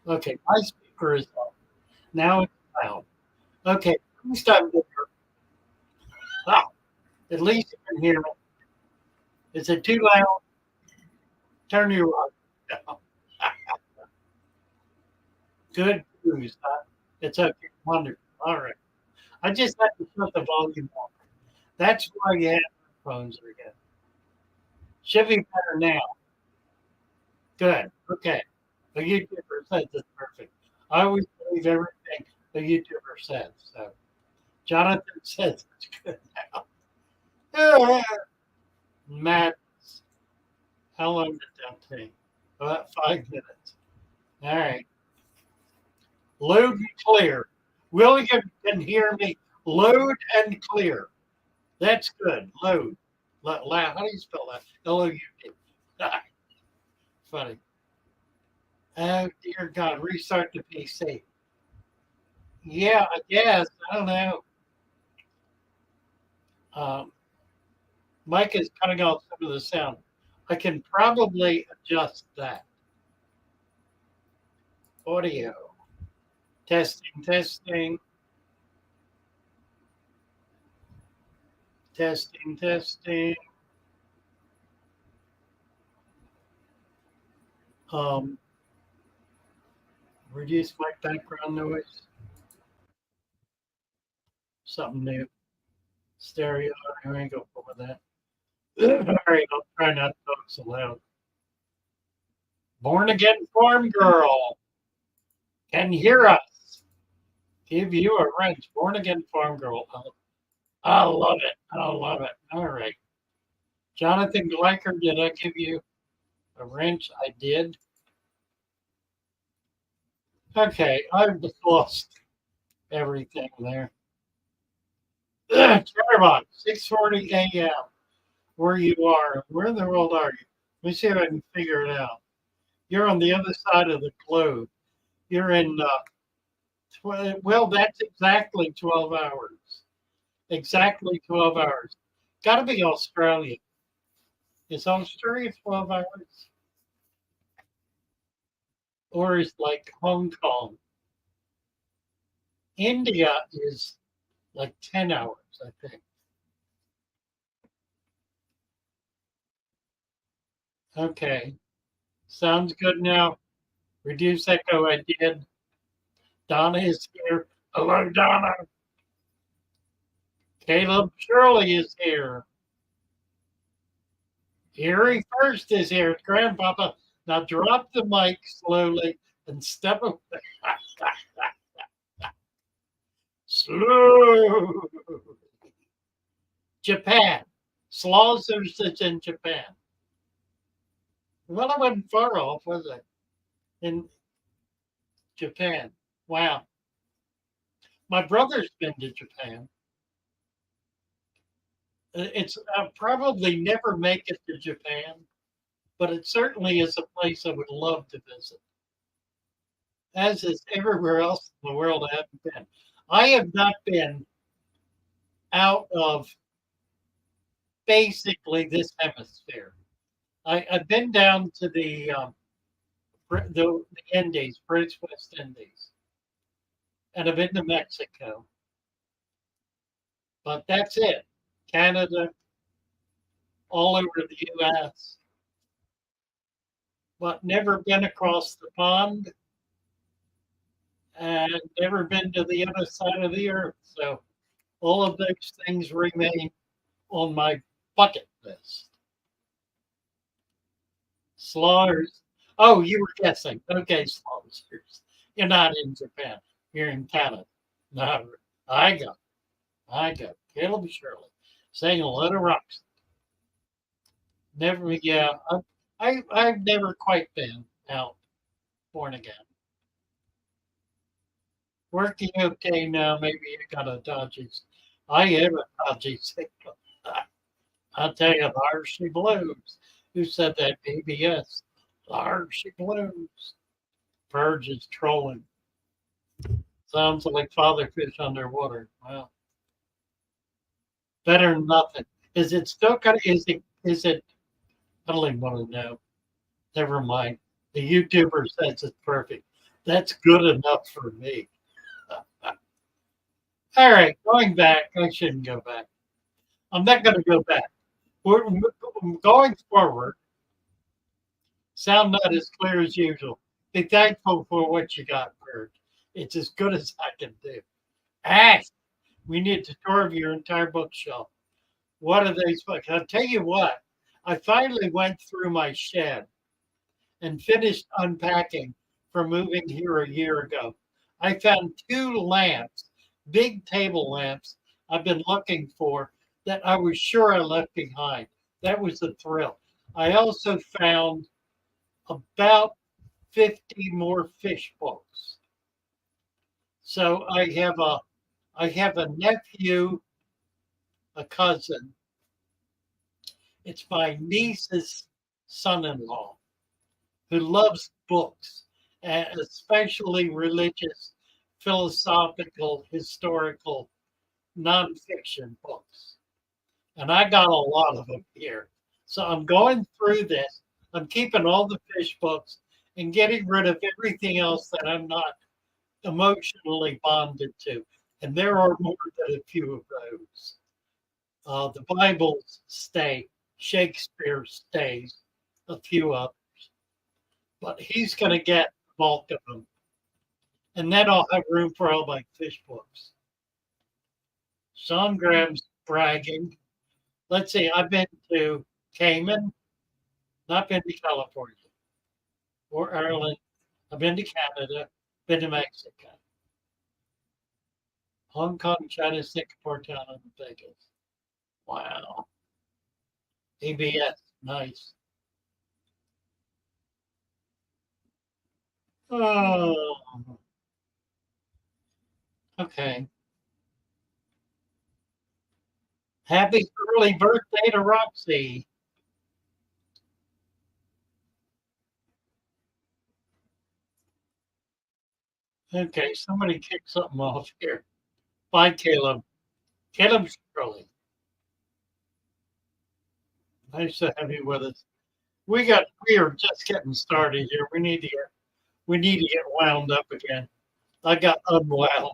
okay, my speaker is off. Now it's loud. Okay, at least I'm there. Ah, at least you can hear me. Is it too loud? Turn your volume down. Good news. It's okay. Wonderful. All right. I just had to shut the volume off. That's why you have headphones again. Should be better now. Good. Okay. A YouTuber says it's perfect. I always believe everything a YouTuber says. So Jonathan says it's good now. Ah, Matt, how long did that take? About 5 minutes. All right. Loud and clear. William can hear me loud and clear. That's good. Load. How do you spell that? Loud. Funny. Oh, dear God. Restart the PC. Yeah, I guess. I don't know. Um, Mike is cutting off some of the sound. I can probably adjust that. Audio. Testing, testing, testing, testing. Um, Reduce my background noise. Something new. Stereo. I ain't gonna go with that. All right, I'll try not to talk so loud. Born again farm girl can hear us. Give you a wrench. Born again farm girl. I love it. I love it. All right. Jonathan Gleicher, did I give you a wrench? I did. Okay, I've just lost everything there. Chatterbox, 6:40 a.m. Where you are. Where in the world are you? Let me see if I can figure it out. You're on the other side of the globe. You're in, well, that's exactly 12 hours. Exactly 12 hours. Got to be Australia. Is Australia 12 hours? Or is like Hong Kong? India is like 10 hours, I think. Okay. Sounds good now. Reduce echo, I did. Donna is here. Hello, Donna. Caleb Shirley is here. Erie First is here. Grandpapa. Now drop the mic slowly and step away. Slow. Japan. Slaw sausage in Japan. Well, I wasn't far off, was it? In Japan. Wow. My brother's been to Japan. It's probably never make it to Japan, but it certainly is a place I would love to visit, as is everywhere else in the world I haven't been. I have not been out of basically this hemisphere. I've been down to the Indies, British West Indies, and I've been to Mexico, but that's it. Canada, all over the U.S., but never been across the pond and never been to the other side of the earth. So all of those things remain on my bucket list. Slaughters. Oh, you were guessing. Okay, slaughters. You're not in Japan. You're in Canada. No, I got. I got. Caleb Shirley saying a lot of rocks. Never. Yeah, I've never quite been out born again. Working okay now. Maybe you got a dodgy. I have a dodgy signal. I'll tell you, the harsh she blows. Who said that? PBS. Large balloons. Purge is trolling. Sounds like father fish underwater. Wow. Better than nothing. Is it still kind of, is it, I don't even want to know. Never mind. The YouTuber says it's perfect. That's good enough for me. All right, going back. I shouldn't go back. I'm not going to go back. We're going forward. Sound not as clear as usual. Be thankful for what you got, Bert. It's as good as I can do. Ask. We need to tour of your entire bookshelf. What are these books? I'll tell you what. I finally went through my shed and finished unpacking from moving here a year ago. I found two lamps, big table lamps I've been looking for that I was sure I left behind. That was a thrill. I also found about 50 more fish books. So I have a nephew, a cousin. It's my niece's son-in-law who loves books, especially religious, philosophical, historical, nonfiction books. And I got a lot of them here. So I'm going through this. I'm keeping all the fish books and getting rid of everything else that I'm not emotionally bonded to. And there are more than a few of those. The Bible stay, Shakespeare stays, a few others. But he's going to get the bulk of them. And then I'll have room for all my fish books. Sean Graham's bragging. Let's see, I've been to Cayman, not been to California or Ireland. I've been to Canada, been to Mexico, Hong Kong, China, Singapore, Thailand, and Vegas. Wow. ABS, nice. Oh, okay. Happy early birthday to Roxy. Okay, somebody kicked something off here. Bye, Caleb. Caleb Shirley. Nice to have you with us. We are just getting started here. We need to get wound up again. I got unwound.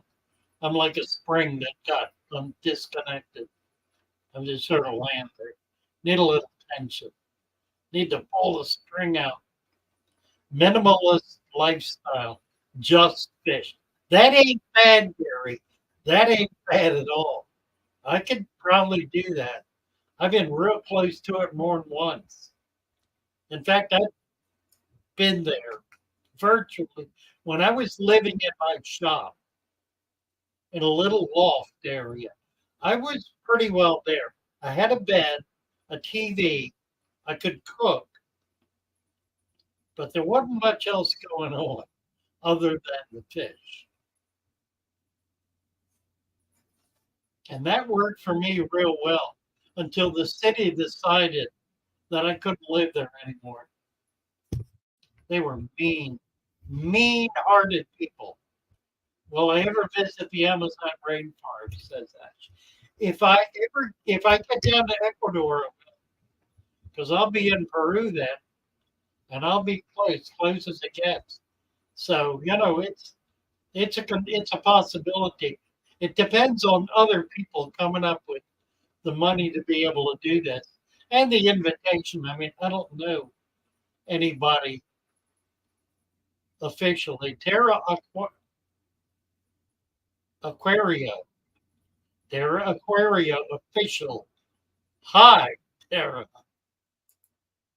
I'm like a spring that got disconnected. I'm just sort of laying there. Need a little tension. Need to pull the string out. Minimalist lifestyle. Just fish. That ain't bad, Gary. That ain't bad at all. I could probably do that. I've been real close to it more than once. In fact, I've been there virtually when I was living in my shop in a little loft area. I was pretty well there. I had a bed, a TV, I could cook, but there wasn't much else going on other than the fish. And that worked for me real well until the city decided that I couldn't live there anymore. They were mean hearted people. Will I ever visit the Amazon rainforest? Says Ash. If I get down to Ecuador, because I'll be in Peru then, and I'll be close as it gets. So it's a possibility. It depends on other people coming up with the money to be able to do this and the invitation. I mean, I don't know anybody officially. Aquario, Terra Aquario official. Hi, Terra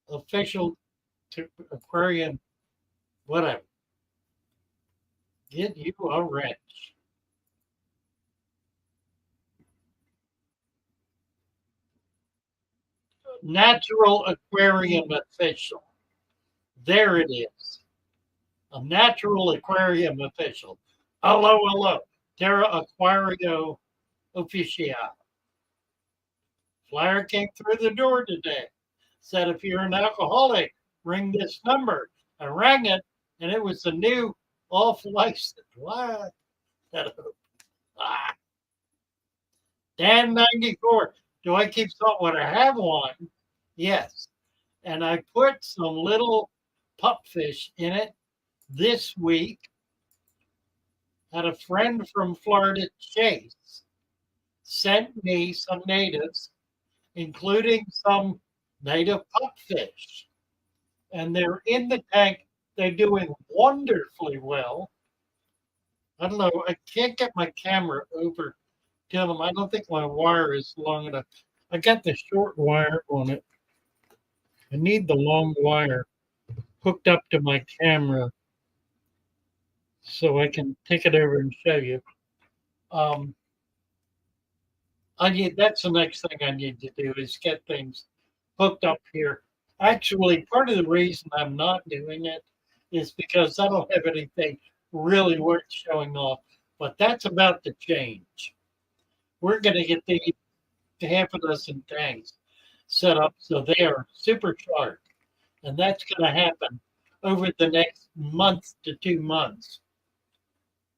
official to Aquarium, whatever. Get you a wrench. Natural Aquarium official. There it is. A natural aquarium official. Hello, hello. Terra Aquario Official. Flyer came through the door today. said, if you're an alcoholic, ring this number. I rang it, and it was a new off license. What? Ah, Dan 94. Do I keep salt water? I have one. Yes. And I put some little pupfish in it this week. Had a friend from Florida, Chase, sent me some natives, including some native pupfish. And they're in the tank. They're doing wonderfully well. I don't know. I can't get my camera over to them. I don't think my wire is long enough. I got the short wire on it. I need the long wire hooked up to my camera so I can take it over and show you. Um, that's the next thing I need to do is get things hooked up here. Actually, part of the reason I'm not doing it is because I don't have anything really worth showing off. But that's about to change. We're going to get the half a dozen tanks set up so they are super sharp. And that's going to happen over the next month to 2 months.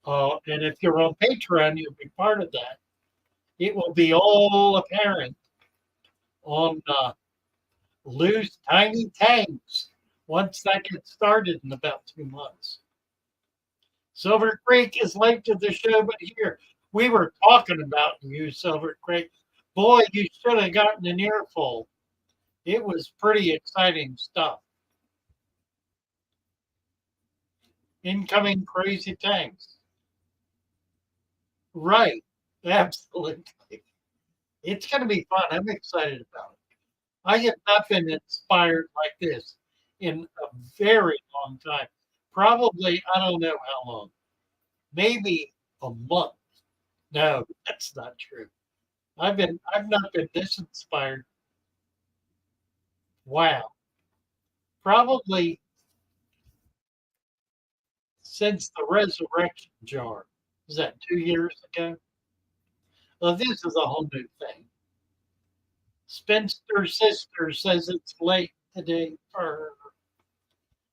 And if you're on Patreon, you'll be part of that. It will be all apparent on Lou's Tiny Tanks once that gets started in about 2 months. Silver Creek is late to the show, but here we were talking about you, Silver Creek. Boy, you should have gotten an earful. It was pretty exciting stuff. Incoming crazy tanks. Right. Absolutely. It's going to be fun. I'm excited about it. I have not been inspired like this in a very long time. Probably, I don't know how long. Maybe a month. No, that's not true. I've not been this inspired. Wow. Probably since the resurrection jar. Is that 2 years ago? Well, this is a whole new thing. Spinster Sister says it's late today for her.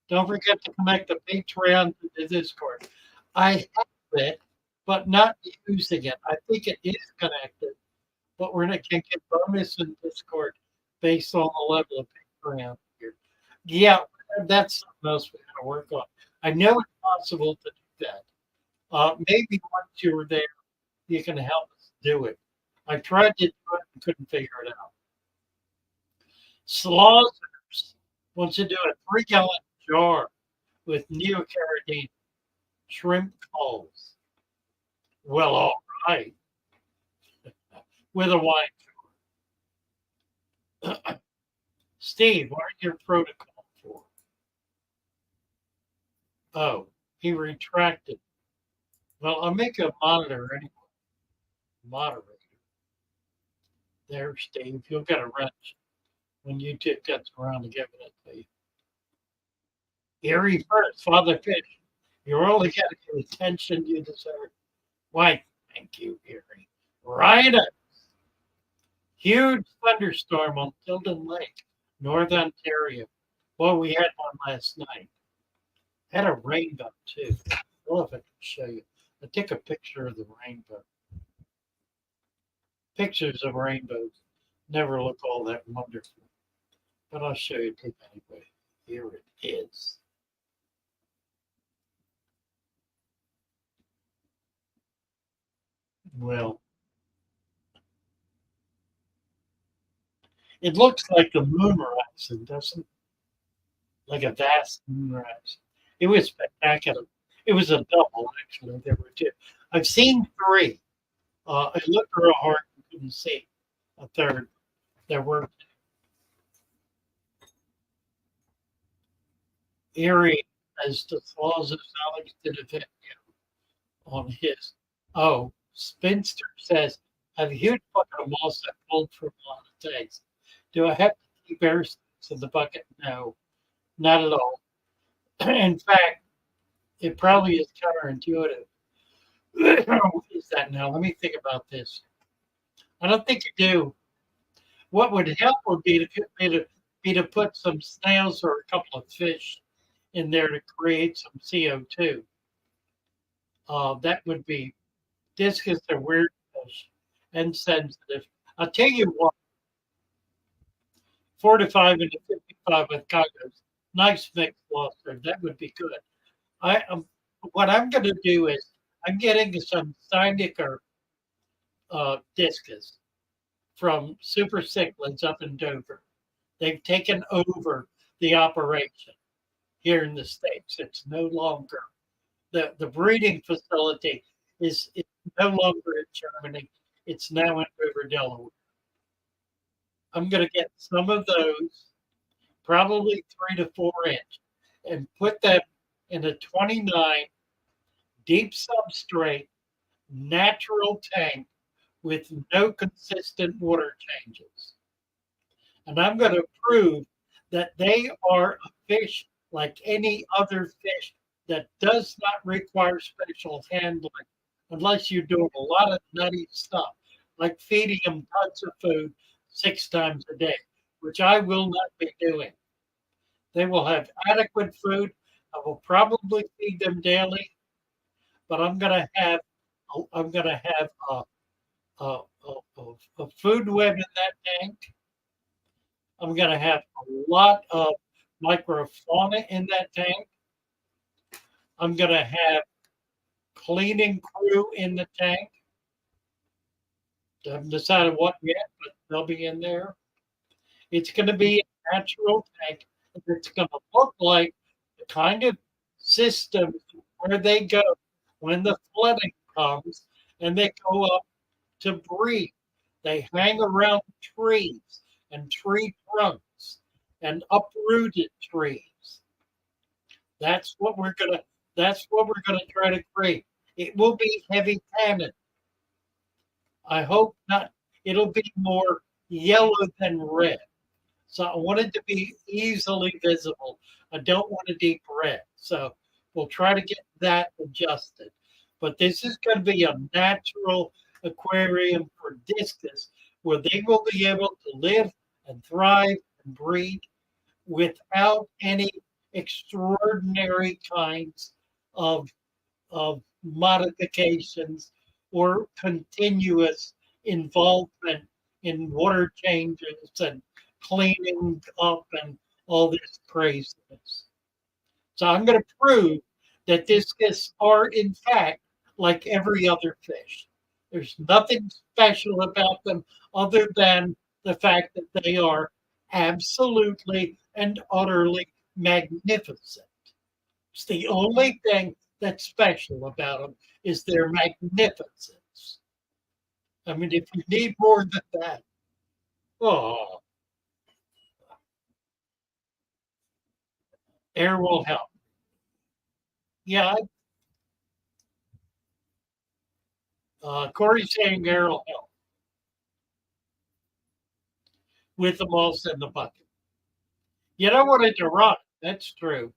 Don't forget to connect the Patreon to the Discord. I have it, but not using it. I think it is connected, but we're not going to get bonus in Discord based on the level of Patreon here. Yeah, that's something else we got to work on. I know it's possible to do that. Maybe once you're there, you can help us do it. I tried to do it and couldn't figure it out. Slothers wants to do a 3-gallon jar with neocaridine shrimp culls. Well, all right. With a wine jar. Steve, what's your protocol for? Oh, he retracted. Well, I'll make a monitor anyway. Moderator. There, Steve. You'll get a wrench when YouTube gets around to giving it to you. Erie first, Father Fish. You're only getting the attention you deserve. Why, thank you, Erie. Ryan, huge thunderstorm on Tilden Lake, North Ontario. Well, we had one last night. Had a rainbow, too. I don't know if I can show you. I took a picture of the rainbow. Pictures of rainbows never look all that wonderful. But I'll show you it anyway. Here it is. Well, it looks like the moon rising, doesn't it? Like a vast moon rise. It was spectacular. It was a double, actually. There were two. I've seen three. I looked real hard and couldn't see a third. There were Erie as the flaws of Alex did a video on his. Oh, Spinster says, I have a huge bucket of moss I pulled from a lot of tanks. Do I have to keep air in the bucket? No, not at all. In fact, it probably is counterintuitive. What is that now? Let me think about this. I don't think you do. What would help would be to be to put some snails or a couple of fish in there to create some CO2. That would be discus are weird fish and sensitive. I'll tell you what, 45 into 55 with Congos, nice mixed lobster. That would be good. What I'm going to do is I'm getting some Steinecker discus from Super Cichlids up in Dover. They've taken over the operation here in the States. It's no longer the breeding facility is no longer in Germany. It's now in Dover, Delaware. I'm going to get some of those, probably 3 to 4 inch, and put them in a 29 deep substrate natural tank with no consistent water changes. And I'm going to prove that they are a fish like any other fish that does not require special handling unless you're doing a lot of nutty stuff, like feeding them tons of food 6 times a day, which I will not be doing. They will have adequate food. I will probably feed them daily, but I'm going to have a, a food web in that tank. I'm going to have a lot of microfauna in that tank. I'm going to have cleaning crew in the tank. I haven't decided what yet, but they'll be in there. It's going to be a natural tank. It's going to look like the kind of system where they go when the flooding comes and they go up to breathe. They hang around trees and tree trunks and uprooted trees. That's what we're gonna try to create. It will be heavy tannin. I hope not. It'll be more yellow than red. So I want it to be easily visible. I don't want a deep red. So we'll try to get that adjusted. But this is going to be a natural aquarium for discus where they will be able to live and thrive and breed without any extraordinary kinds of, of modifications or continuous involvement in water changes and cleaning up and all this craziness. So I'm going to prove that discus are, in fact, like every other fish. There's nothing special about them other than the fact that they are absolutely and utterly magnificent. It's the only thing that's special about them is their magnificence. I mean, if you need more than that, oh, air will help. Yeah, Corey's saying air will help with the moss in the bucket. You don't want it to rot. That's true.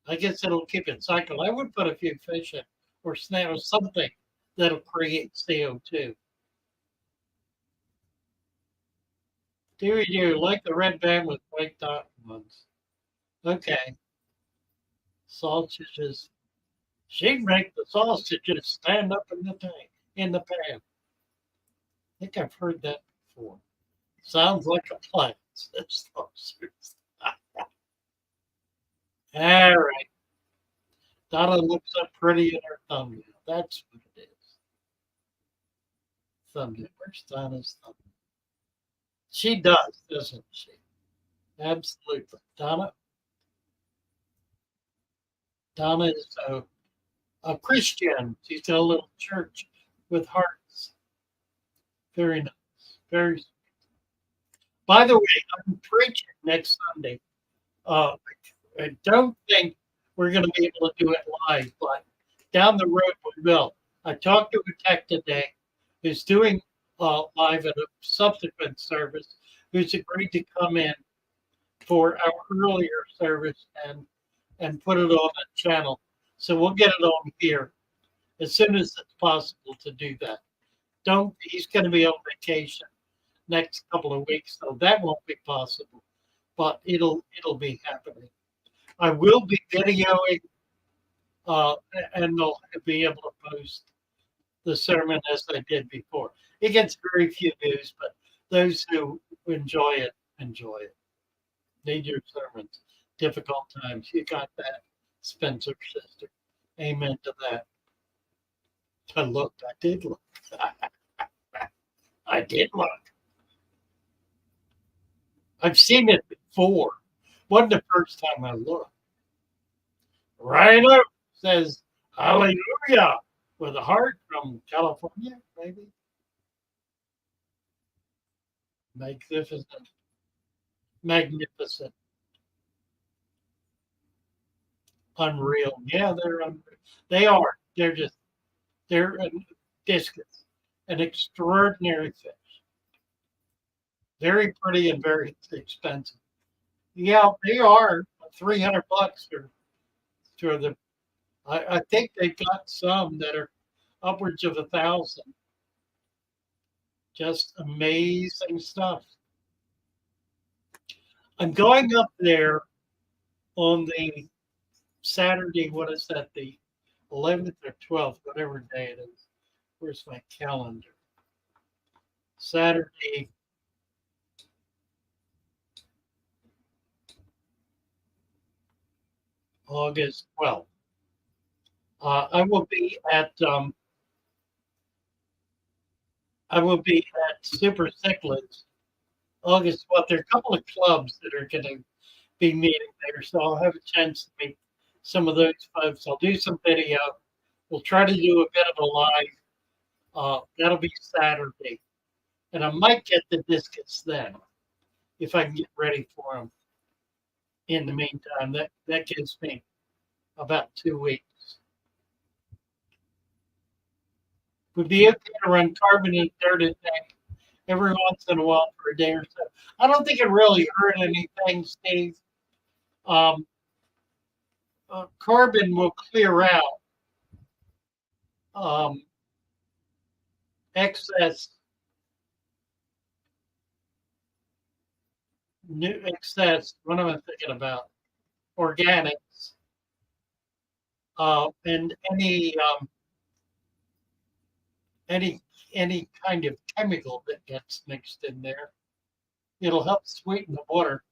I guess it'll keep it cycled. I would put a few fish in or snail or something that'll create CO2. Do we do like the red band with white dot ones? Okay. Sausages. She'd make the sausages stand up in the tank, in the pan. I think I've heard that before. Sounds like a plan. Sausages. All right. Donna looks up pretty in her thumbnail. That's what it is. Thumbnail. Where's Donna's thumbnail? She does, doesn't she? Absolutely. Donna is a Christian. She's got a little church with hearts. Very nice. Very sweet. By the way, I'm preaching next Sunday. I don't think we're going to be able to do it live, but down the road we will. I talked to a tech today who's doing live at a subsequent service, who's agreed to come in for our earlier service and put it on a channel. So we'll get it on here as soon as it's possible to do that. He's going to be on vacation next couple of weeks, so that won't be possible. but it'll be happening. I will be videoing, uh, and they'll be able to post the sermon as I did before. It gets very few views, but those who enjoy it. Need your sermons. Difficult times. You got that, Spencer sister. Amen to that. I looked. I did look. I did look. I've seen it before. Wasn't the first time I looked. Rhino says, Hallelujah, with a heart from California, maybe. Magnificent. Magnificent. Unreal. Yeah, they're unreal. They are. They're a discus. An extraordinary fish. Very pretty and very expensive. Yeah, they are $300 for the. I think they've got some that are upwards of 1,000. Just amazing stuff. I'm going up there on the Saturday. What is that? The 11th or 12th, whatever day it is. Where's my calendar? Saturday, August 12th. I will be at Super Cichlids August 12th. There are a couple of clubs that are going to be meeting there, so I'll have a chance to meet some of those folks. I'll do some video. We'll try to do a bit of a live. That'll be Saturday, and I might get the discus then if I can get ready for them. In the meantime, that gives me about 2 weeks. Would be okay to run carbon in dirt tank every once in a while for a day or so. I don't think it really hurt anything, Steve. Um, Carbon will clear out um, excess excess. What am I thinking about? Organics and any any kind of chemical that gets mixed in there. It'll help sweeten the water.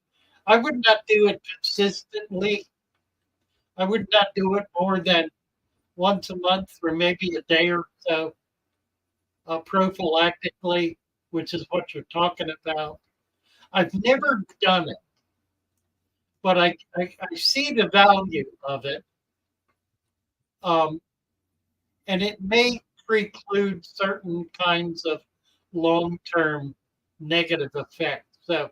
I would not do it consistently. I would not do it more than once a month or maybe a day or so prophylactically, which is what you're talking about. I've never done it, but I see the value of it. Um, and it may preclude certain kinds of long term negative effects. So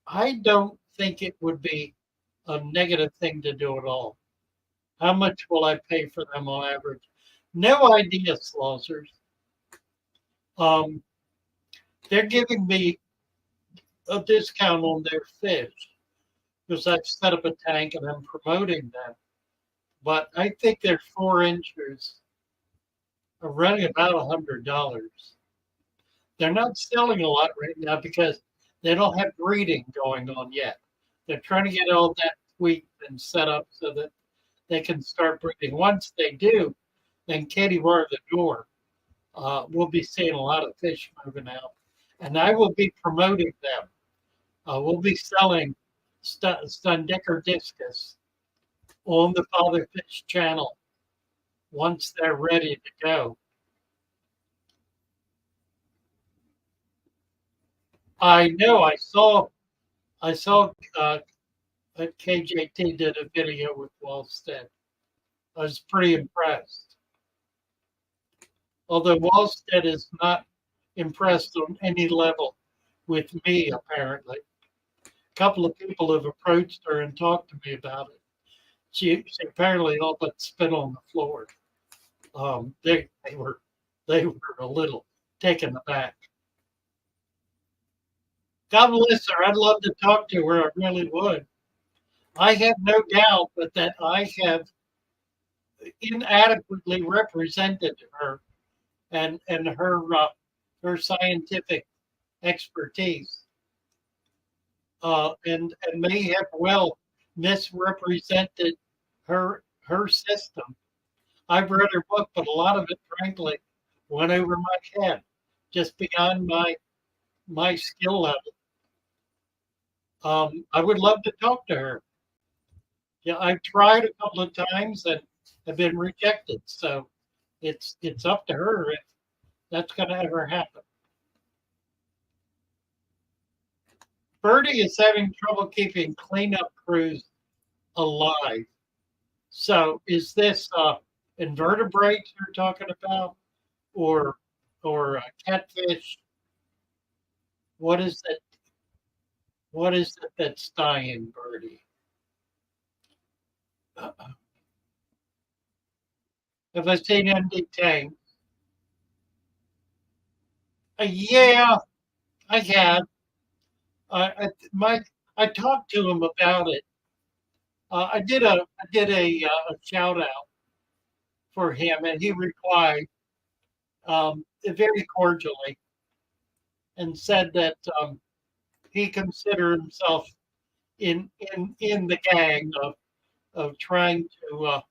I don't think it would be a negative thing to do at all. How much will I pay for them on average? No idea, Slausers. Um, they're giving me a discount on their fish because I've set up a tank and I'm promoting them. But I think their 4 inchers are running about $100. They're not selling a lot right now because they don't have breeding going on yet. They're trying to get all that tweaked and set up so that they can start breeding. Once they do, then Katie bar the door. We'll be seeing a lot of fish moving out, and I will be promoting them. We'll be selling Stundecker discus on the Father Fish channel once they're ready to go. I know. I saw KJT did a video with Wallstead. I was pretty impressed. Although Wallstead is not impressed on any level with me, apparently. A couple of people have approached her and talked to me about it. She apparently all but spit on the floor. They were a little taken aback. God bless her. I'd love to talk to her. I really would. I have no doubt but that I have inadequately represented her and her scientific expertise. and may have well misrepresented her system. I've read her book, but a lot of it, frankly, went over my head, just beyond my skill level. I would love to talk to her. Yeah, I've tried a couple of times and have been rejected. So it's up to her if that's going to ever happen. Birdie is having trouble keeping cleanup crews alive. So is this invertebrates you're talking about, or catfish? What is it? What is it that's dying, Birdie? Have I seen empty tank? Yeah, I have. My I talked to him about it. I did a shout out for him, and he replied very cordially and said that he considered himself in the gang of trying to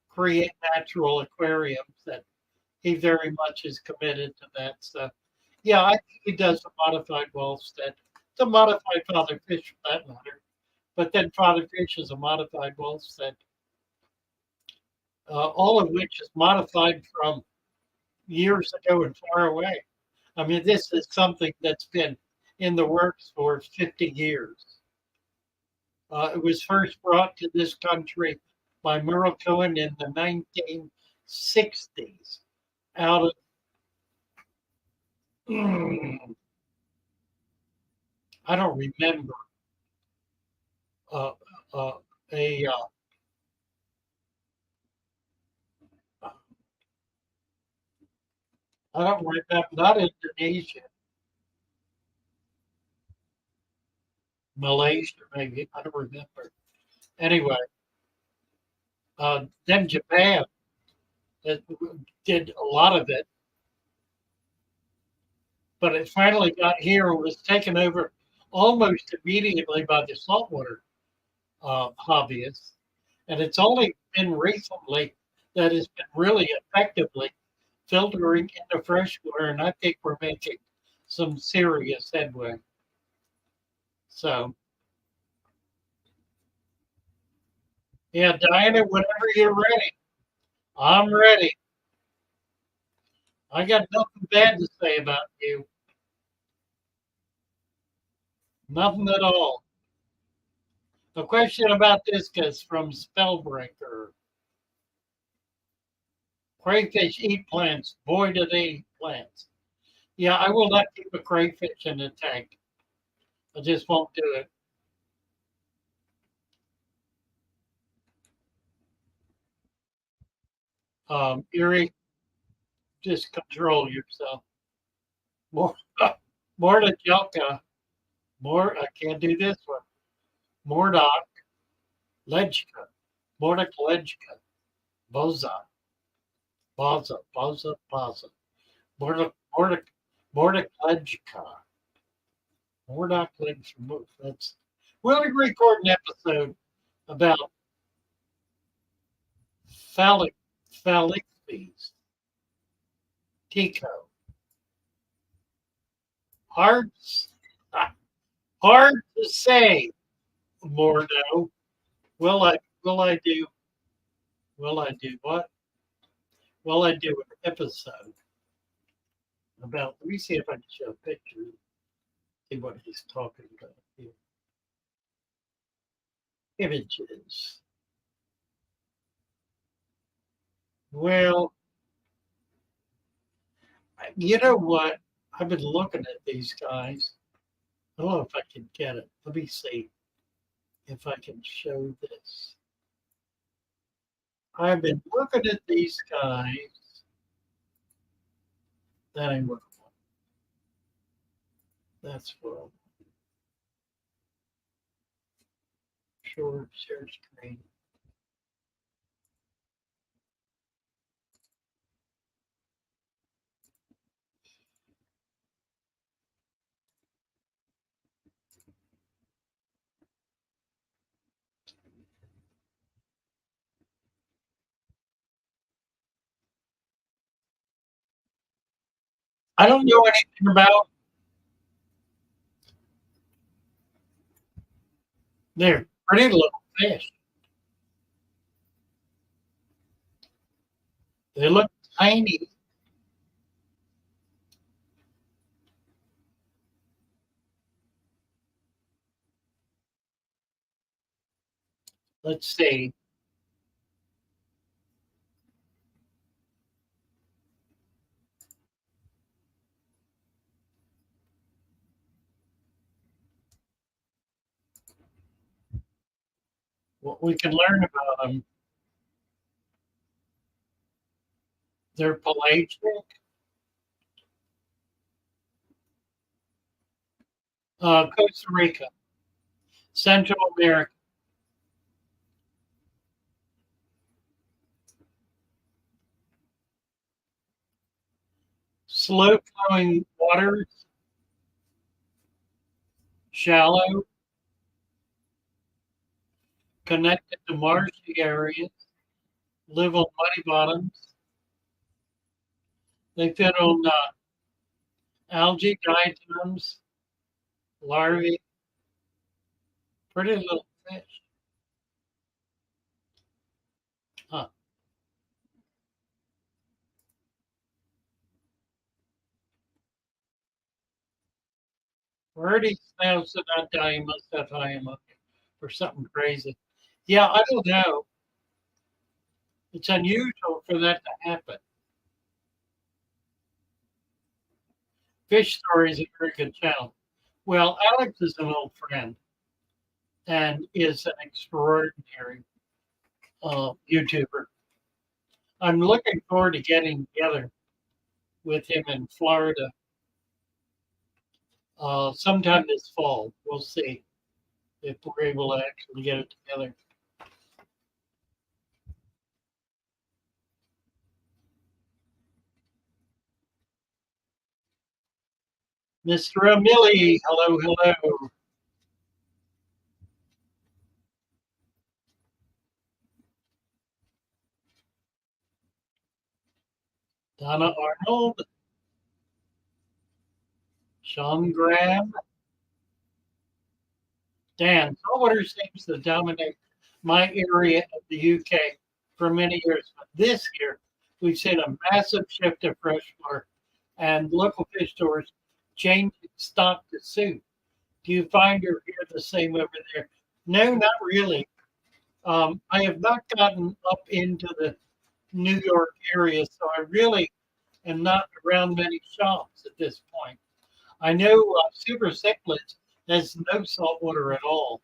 create natural aquariums. That he very much is committed to that. So, yeah, I think he does a modified Wolfstead. It's a modified Father Fish for that matter. But then Father Fish is a modified Wolfstead, all of which is modified from years ago and far away. I mean, this is something that's been in the works for 50 years. It was first brought to this country by Merle Cohen in the 1960s out of I don't remember uh, uh, a I don't remember not Indonesia, Malaysia maybe I don't remember. Anyway, then Japan that did a lot of it, but it finally got here and was taken over almost immediately by the saltwater hobbyists. And it's only been recently that it's been really effectively filtering into freshwater, and I think we're making some serious headway. So, yeah, Diana, whenever you're ready, I'm ready. I got nothing bad to say about you. Nothing at all. A question about discus from Spellbreaker. Crayfish eat plants. Boy, do they eat plants. Yeah, I will not keep a crayfish in a tank. I just won't do it. Erie, just control yourself. More, more to Jelka. More, I can't do this one. Mordock, Lejka, Mordock, Lejka, Boza, Baza. Mordock, Mordock, Mordock, Lejka. Mordock, Lejka. That's, we'll record an episode about phallic, phallic fees. Tico. Hard, hard to say, Mordo. Will I do, will I do what? Will I do an episode about, let me see if I can show a picture, see what he's talking about here. Images. Well, you know what? I've been looking at these guys. I don't know if I can get it. Let me see if I can show this. I've been looking at these guys. That ain't what I want. That's what I want. Share screen. I don't know anything about. They're pretty little fish. They look tiny. Let's see. What we can learn about them. They're pelagic. Costa Rica, Central America, slow flowing waters, shallow, connected to marshy areas, live on muddy bottoms. They feed on algae, diatoms, larvae, pretty little fish. Huh. Where these snails did not die, you must have high ammonia or something crazy. Yeah, I don't know. It's unusual for that to happen. Fish Story is a very good channel. Well, Alex is an old friend and is an extraordinary YouTuber. I'm looking forward to getting together with him in Florida sometime this fall. We'll see if we're able to actually get it together. Mr. Emili, hello, hello. Donna Arnold, Sean Graham, Dan. Saltwater seems to dominate my area of the UK for many years. But this year, we've seen a massive shift to freshwater and local fish stores changing stock to suit. Do you find or hear the same over there? No, not really. I have not gotten up into the New York area, so I really am not around many shops at this point. I know Super Cichlids has no salt water at all.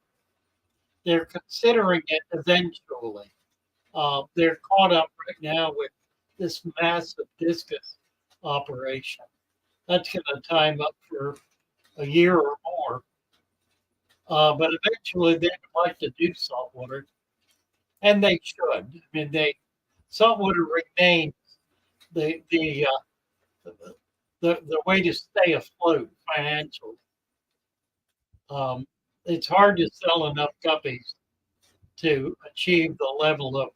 They're considering it eventually. They're caught up right now with this massive discus operation. That's going to time up for a year or more. But eventually they'd like to do saltwater, and they should. I mean, saltwater remains the the way to stay afloat financially. Um, it's hard to sell enough guppies to achieve the level of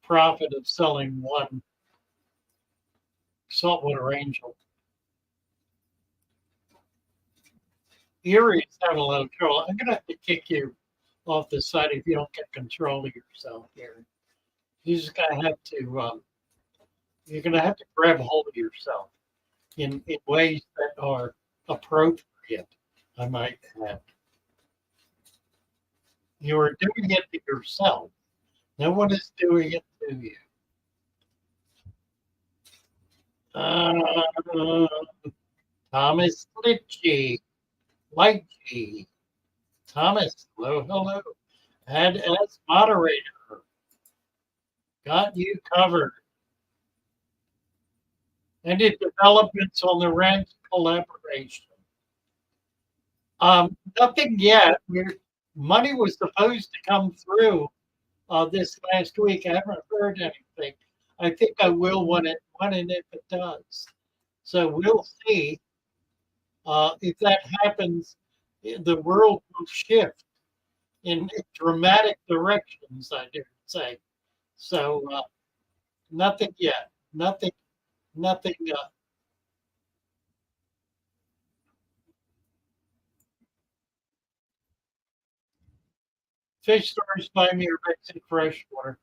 profit of selling one saltwater angel. Erie's having a lot of trouble. I'm gonna have to kick you off the site if you don't get control of yourself, Erie. You just gonna have to you're gonna have to grab hold of yourself in ways that are appropriate, I might add. You are doing it to yourself. No one is doing it to you. Uh, Thomas Litchi, Litchi, Thomas, hello, hello. And as moderator, got you covered. Any developments on the ranch collaboration? Nothing yet. Money was supposed to come through this last week. I haven't heard anything. I think I will when and if it does. So we'll see if that happens. The world will shift in dramatic directions. I dare say. So nothing yet. Nothing. Nothing. Fish stores buy me your basic freshwater.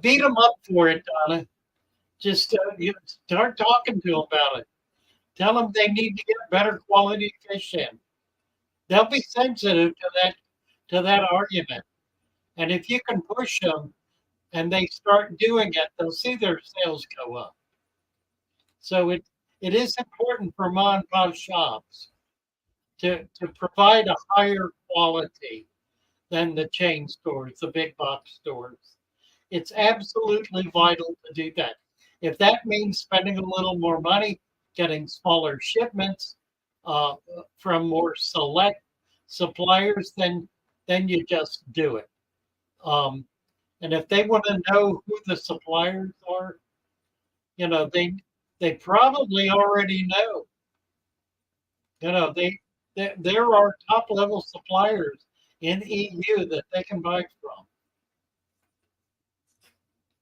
Beat them up for it, Donna. Just you start talking to them about it. Tell them they need to get better quality fish in. They'll be sensitive to that argument. And if you can push them and they start doing it, they'll see their sales go up. So it is important for mom and pop shops to provide a higher quality than the chain stores, the big box stores. It's absolutely vital to do that. If that means spending a little more money, getting smaller shipments uh, from more select suppliers, then you just do it. Um, and if they want to know who the suppliers are, you know, they probably already know. You know, there are top level suppliers in EU that they can buy from,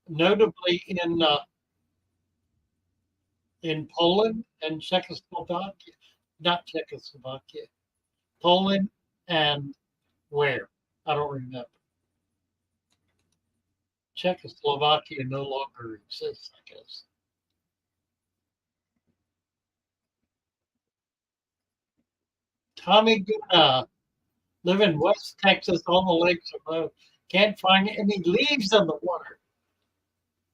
notably in Poland and Czechoslovakia, not Czechoslovakia, Poland and where? I don't remember. Czechoslovakia no longer exists, I guess. Tommy Guna, live in West Texas, all the lakes are low. Can't find any leaves in the water.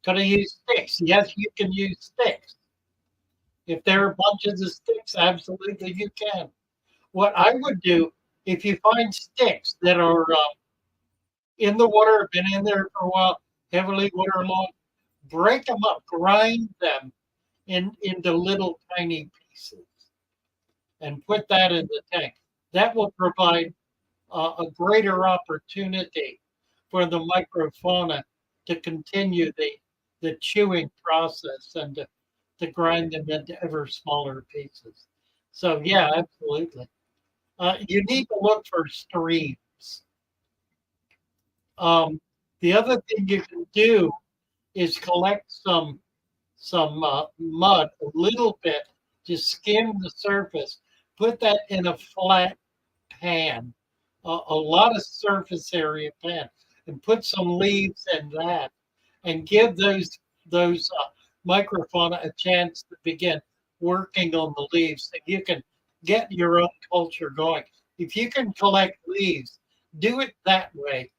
Gotta use sticks. Yes, you can use sticks. If there are bunches of sticks, absolutely you can. What I would do if you find sticks that are in the water, been in there for a while, heavily waterlogged, break them up, grind them into little tiny pieces, and put that in the tank. That will provide a greater opportunity for the microfauna to continue the chewing process and to grind them into ever smaller pieces. So, yeah, absolutely. You need to look for streams. Um, the other thing you can do is collect some mud, a little bit, just skim the surface, put that in a flat pan, a lot of surface area pan, and put some leaves in that, and give those microfauna a chance to begin working on the leaves, so you can get your own culture going. If you can collect leaves, do it that way.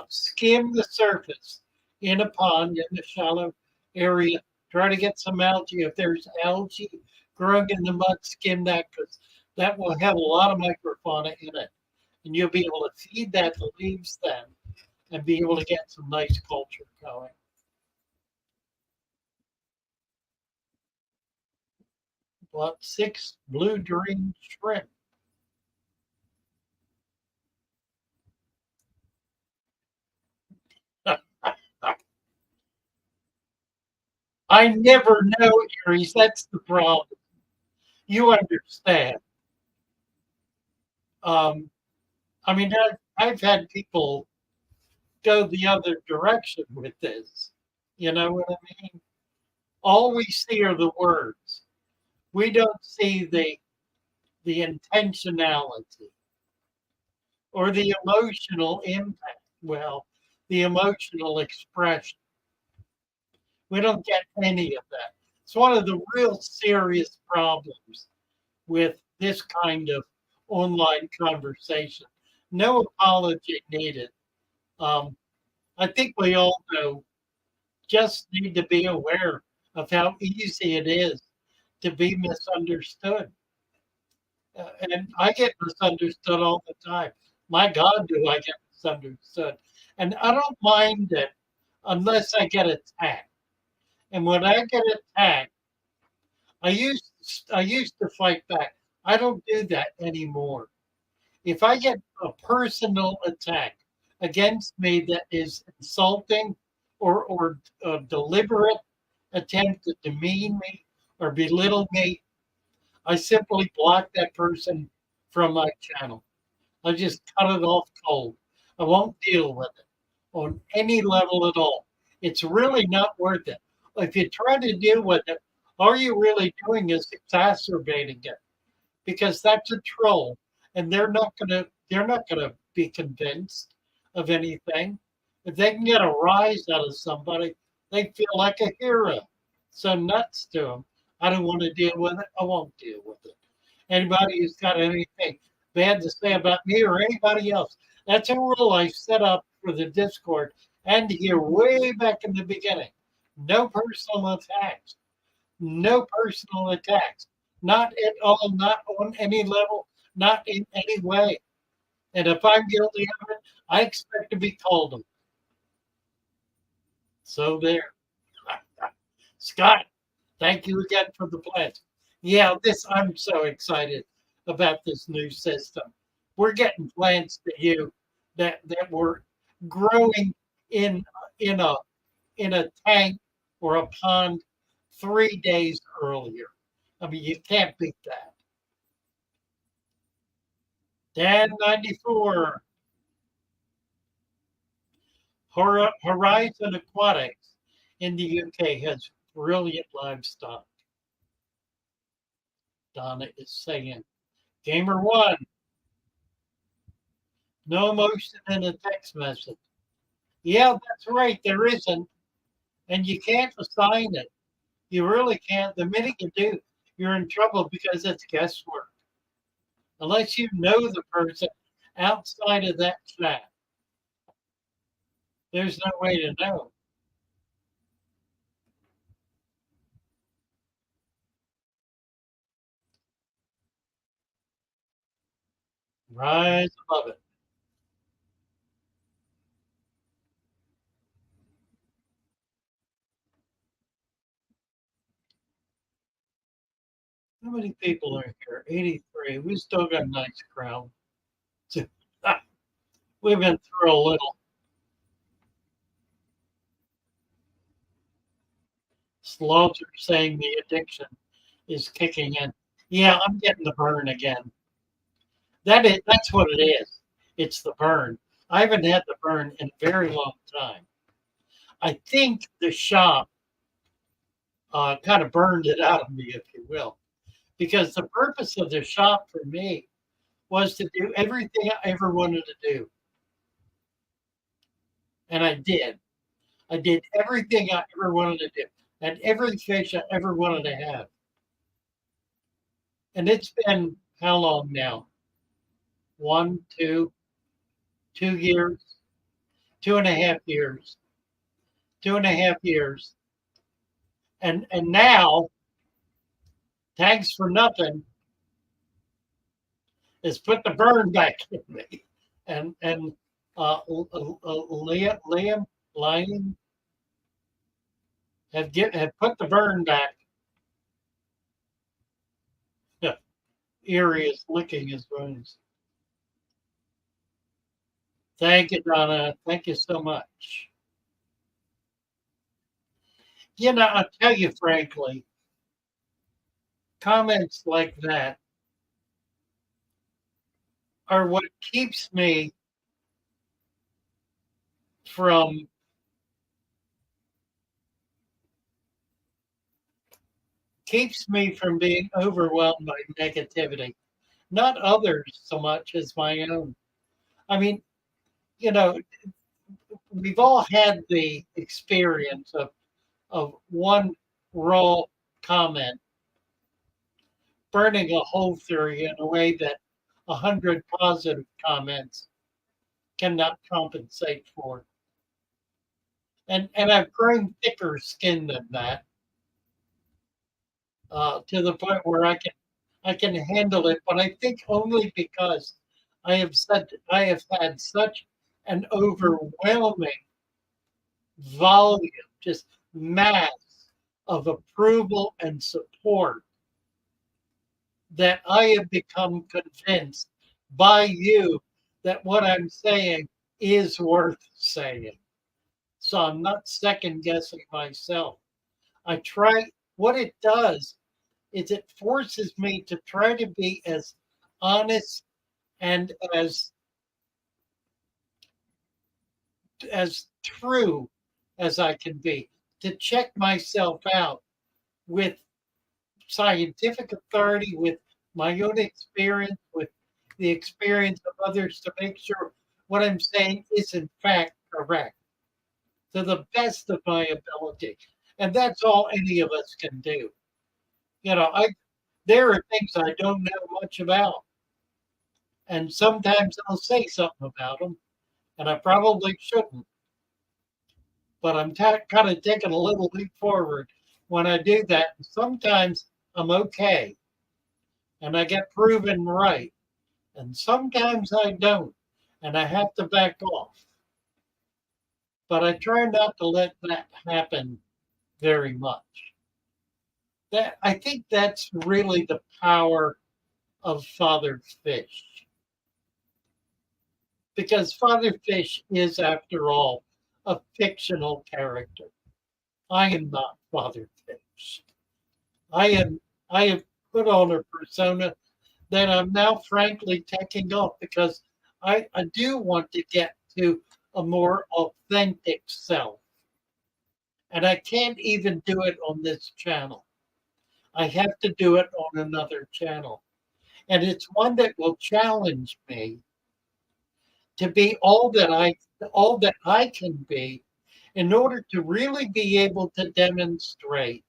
Skim the surface in a pond in a shallow area. Try to get some algae. If there's algae growing in the mud, skim that because that will have a lot of microfauna in it. And you'll be able to feed that the leaves then and be able to get some nice culture going. About 6 blue dream shrimp. I never know, Aries. That's the problem. You understand. Um, I mean, I've had people go the other direction with this. You know what I mean? All we see are the words. We don't see the intentionality or the emotional impact. Well, the emotional expression. We don't get any of that. It's one of the real serious problems with this kind of online conversation. No apology needed. Um, I think we all know, just need to be aware of how easy it is to be misunderstood. And I get misunderstood all the time. My God, do I get misunderstood? And I don't mind it unless I get attacked. And when I get attacked, I used to fight back. I don't do that anymore. If I get a personal attack against me that is insulting or a deliberate attempt to demean me or belittle me, I simply block that person from my channel. I just cut it off cold. I won't deal with it on any level at all. It's really not worth it. If you try to deal with it, all you're really doing is exacerbating it because that's a troll, and they're not gonna be convinced of anything. If they can get a rise out of somebody, they feel like a hero. So nuts to them. I don't want to deal with it. I won't deal with it. Anybody who's got anything bad to say about me or anybody else, that's a rule I set up for the Discord and here way back in the beginning. No personal attacks. No personal attacks. Not at all, not on any level, not in any way. And if I'm guilty of it, I expect to be told them. So there. Scott, thank you again for the pledge. Yeah, this I'm so excited about this new system. We're getting plants to you that were growing in in a in a tank or a pond 3 days earlier. I mean, you can't beat that. Dan 94, Horizon Aquatics in the UK has brilliant livestock. Donna is saying, Gamer One, no emotion in a text message. Yeah, that's right. There isn't. And you can't assign it. You really can't. The minute you do, you're in trouble because it's guesswork. Unless you know the person outside of that chat, there's no way to know. Rise above it. How many people are here? 83. We still got a nice crowd. We've been through a little. Slaughter saying the addiction is kicking in. Yeah, I'm getting the burn again. That's what it is. It's the burn. I haven't had the burn in a very long time. I think the shop kind of burned it out of me, if you will, because the purpose of the shop for me was to do everything I ever wanted to do, and I did. I did everything I ever wanted to do, and every fish I ever wanted to have. And it's been how long now? One, 2 years, 2.5 years, 2.5 years. And now, thanks for nothing, is put the burn back in me. And Liam have put the burn back. Yeah, Erie is licking his wounds. Thank you, Donna. Thank you so much. You know, I'll tell you frankly, comments like that are what from keeps me from being overwhelmed by negativity. Not others so much as my own. I mean, you know, we've all had the experience of one raw comment burning a whole theory in a way that 100 positive comments cannot compensate for. And I've grown thicker skin than that to the point where I can handle it, but I think only because I have had such an overwhelming volume, just mass of approval and support that I have become convinced by you that what I'm saying is worth saying. So I'm not second guessing myself. I try, what it does is it forces me to try to be as honest and as true as I can be, to check myself out with scientific authority, with my own experience, with the experience of others, to make sure what I'm saying is in fact correct to the best of my ability. And that's all any of us can do. You know, there are things I don't know much about. And sometimes I'll say something about them, and I probably shouldn't. But I'm kind of taking a little leap forward when I do that. Sometimes I'm okay and I get proven right. And sometimes I don't, and I have to back off. But I try not to let that happen very much. That I think that's really the power of Father Fish. Because Father Fish is, after all, a fictional character. I am not Father Fish. I am I have put on a persona that I'm now frankly taking off because I do want to get to a more authentic self. And I can't even do it on this channel. I have to do it on another channel. And it's one that will challenge me to be all that I can be in order to really be able to demonstrate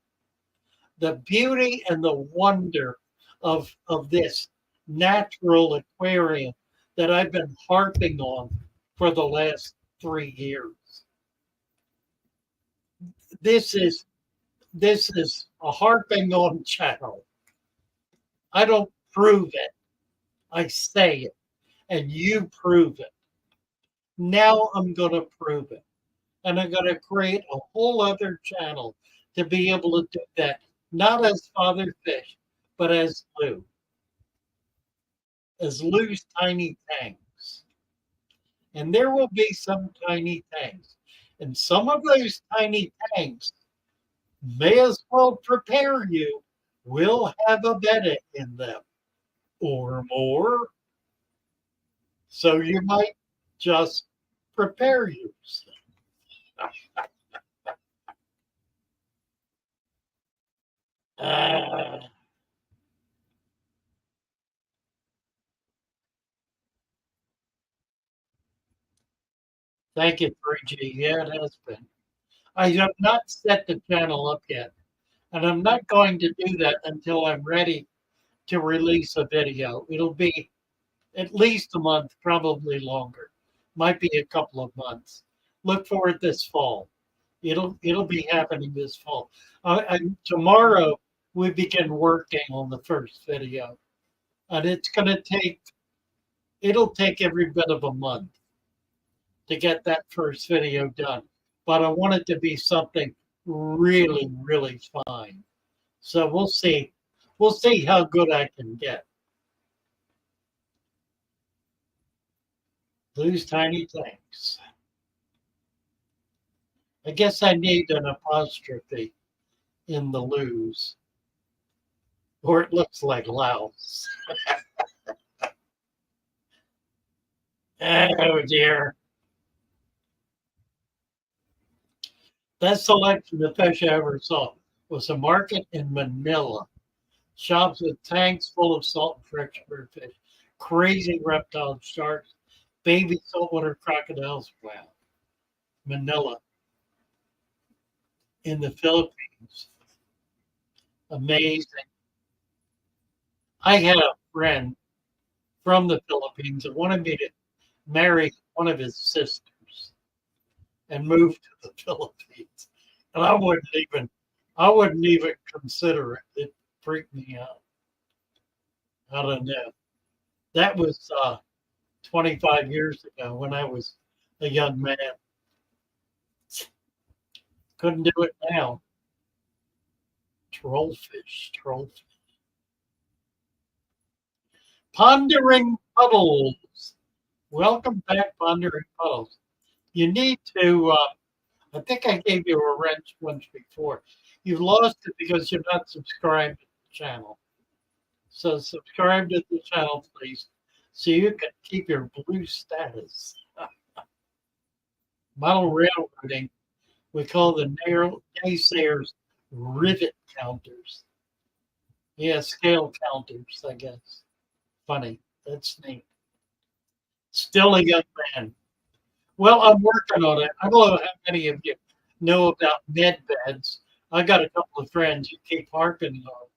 the beauty and the wonder of this natural aquarium that I've been harping on for the last 3 years. This is this is a harping on channel. I don't prove it. I say it and you prove it. Now I'm going to prove it. And I'm going to create a whole other channel to be able to do that, not as Father Fish, but as Lou's tiny tanks. And there will be some tiny tanks. And some of those tiny tanks may as well prepare you, will have a betta in them or more. So you might just prepare yourself. Uh, Thank you, 3G. Yeah, it has been. I have not set the channel up yet, and I'm not going to do that until I'm ready to release a video. It'll be at least a month, probably longer. Might be a couple of months. Look for it this fall. It'll be happening this fall. Tomorrow we begin working on the first video, and it'll take every bit of a month to get that first video done. But I want it to be something really, really fine. So we'll see. We'll see how good I can get. Those tiny things. I guess I need an apostrophe in the lose, or it looks like Laos. Oh dear. Best selection of fish I ever saw was a market in Manila. Shops with tanks full of salt and freshwater fish, crazy reptiles, sharks, baby saltwater crocodiles. Wow. Manila in the Philippines. Amazing. I had a friend from the Philippines that wanted me to marry one of his sisters and move to the Philippines. And I wouldn't even consider it. It freaked me out. I don't know. That was 25 years ago when I was a young man. Couldn't do it now. Trollfish. Pondering Puddles. Welcome back, Pondering Puddles. You need to, I think I gave you a wrench once before. You've lost it because you're not subscribed to the channel. So subscribe to the channel, please, so you can keep your blue status. Model railroading, we call the naysayers rivet counters. Yeah, scale counters, I guess. Funny. That's neat. Still a young man. Well, I'm working on it. I don't know how many of you know about med beds. I got a couple of friends who keep harping on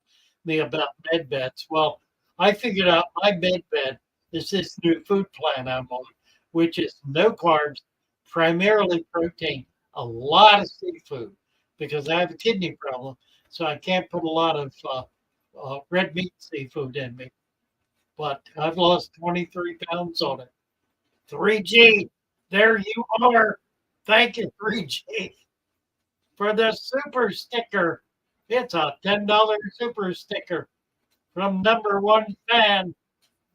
me about med beds. Well, I figured out my med bed is this new food plan I'm on, which is no carbs, primarily protein, a lot of seafood because I have a kidney problem. So I can't put a lot of red meat seafood in me. But I've lost 23 pounds on it. 3G, there you are. Thank you, 3G, for the super sticker. It's a $10 super sticker from number one fan.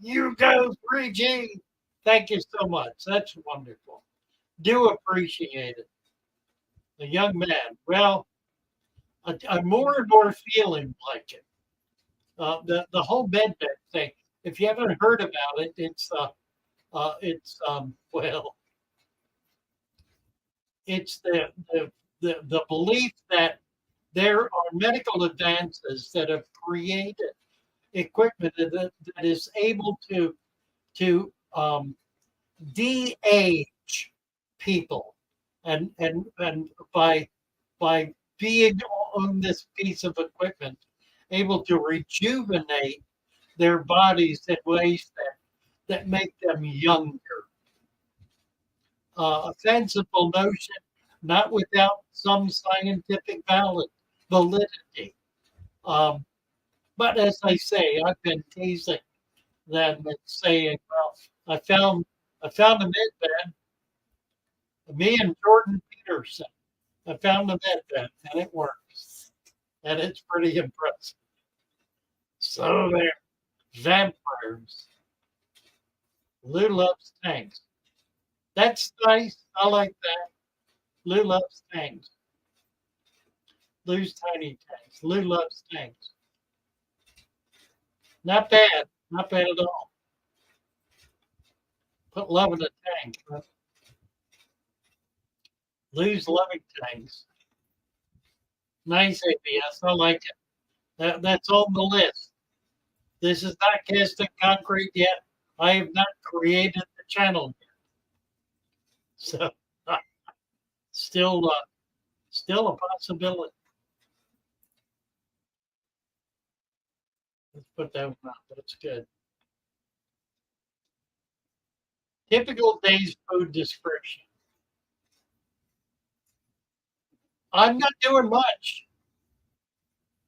You go, 3G. Thank you so much. That's wonderful. Do appreciate it. A young man. Well, I'm more and more feeling like it. The whole med bed thing. If you haven't heard about it, well, it's the belief that there are medical advances that have created equipment that is able to de-age people, and by being on this piece of equipment, able to rejuvenate their bodies in ways that make them younger. A fanciful notion, not without some scientific validity. Um, but as I say, I've been teasing them and saying, "Well, I found a med bed. Me and Jordan Peterson. I found a med bed, and it works, and it's pretty impressive." So there, vampires. Lou loves tanks. That's nice. I like that. Lou loves tanks. Lou's tiny tanks. Lou loves tanks. Not bad. Not bad at all. Put love in a tank. Lou's loving tanks. Nice ABS. I like it. That's on the list. This is not cast in concrete yet. I have not created the channel yet. So still still a possibility. Let's put that one out. That's good. Typical day's food description. I'm not doing much.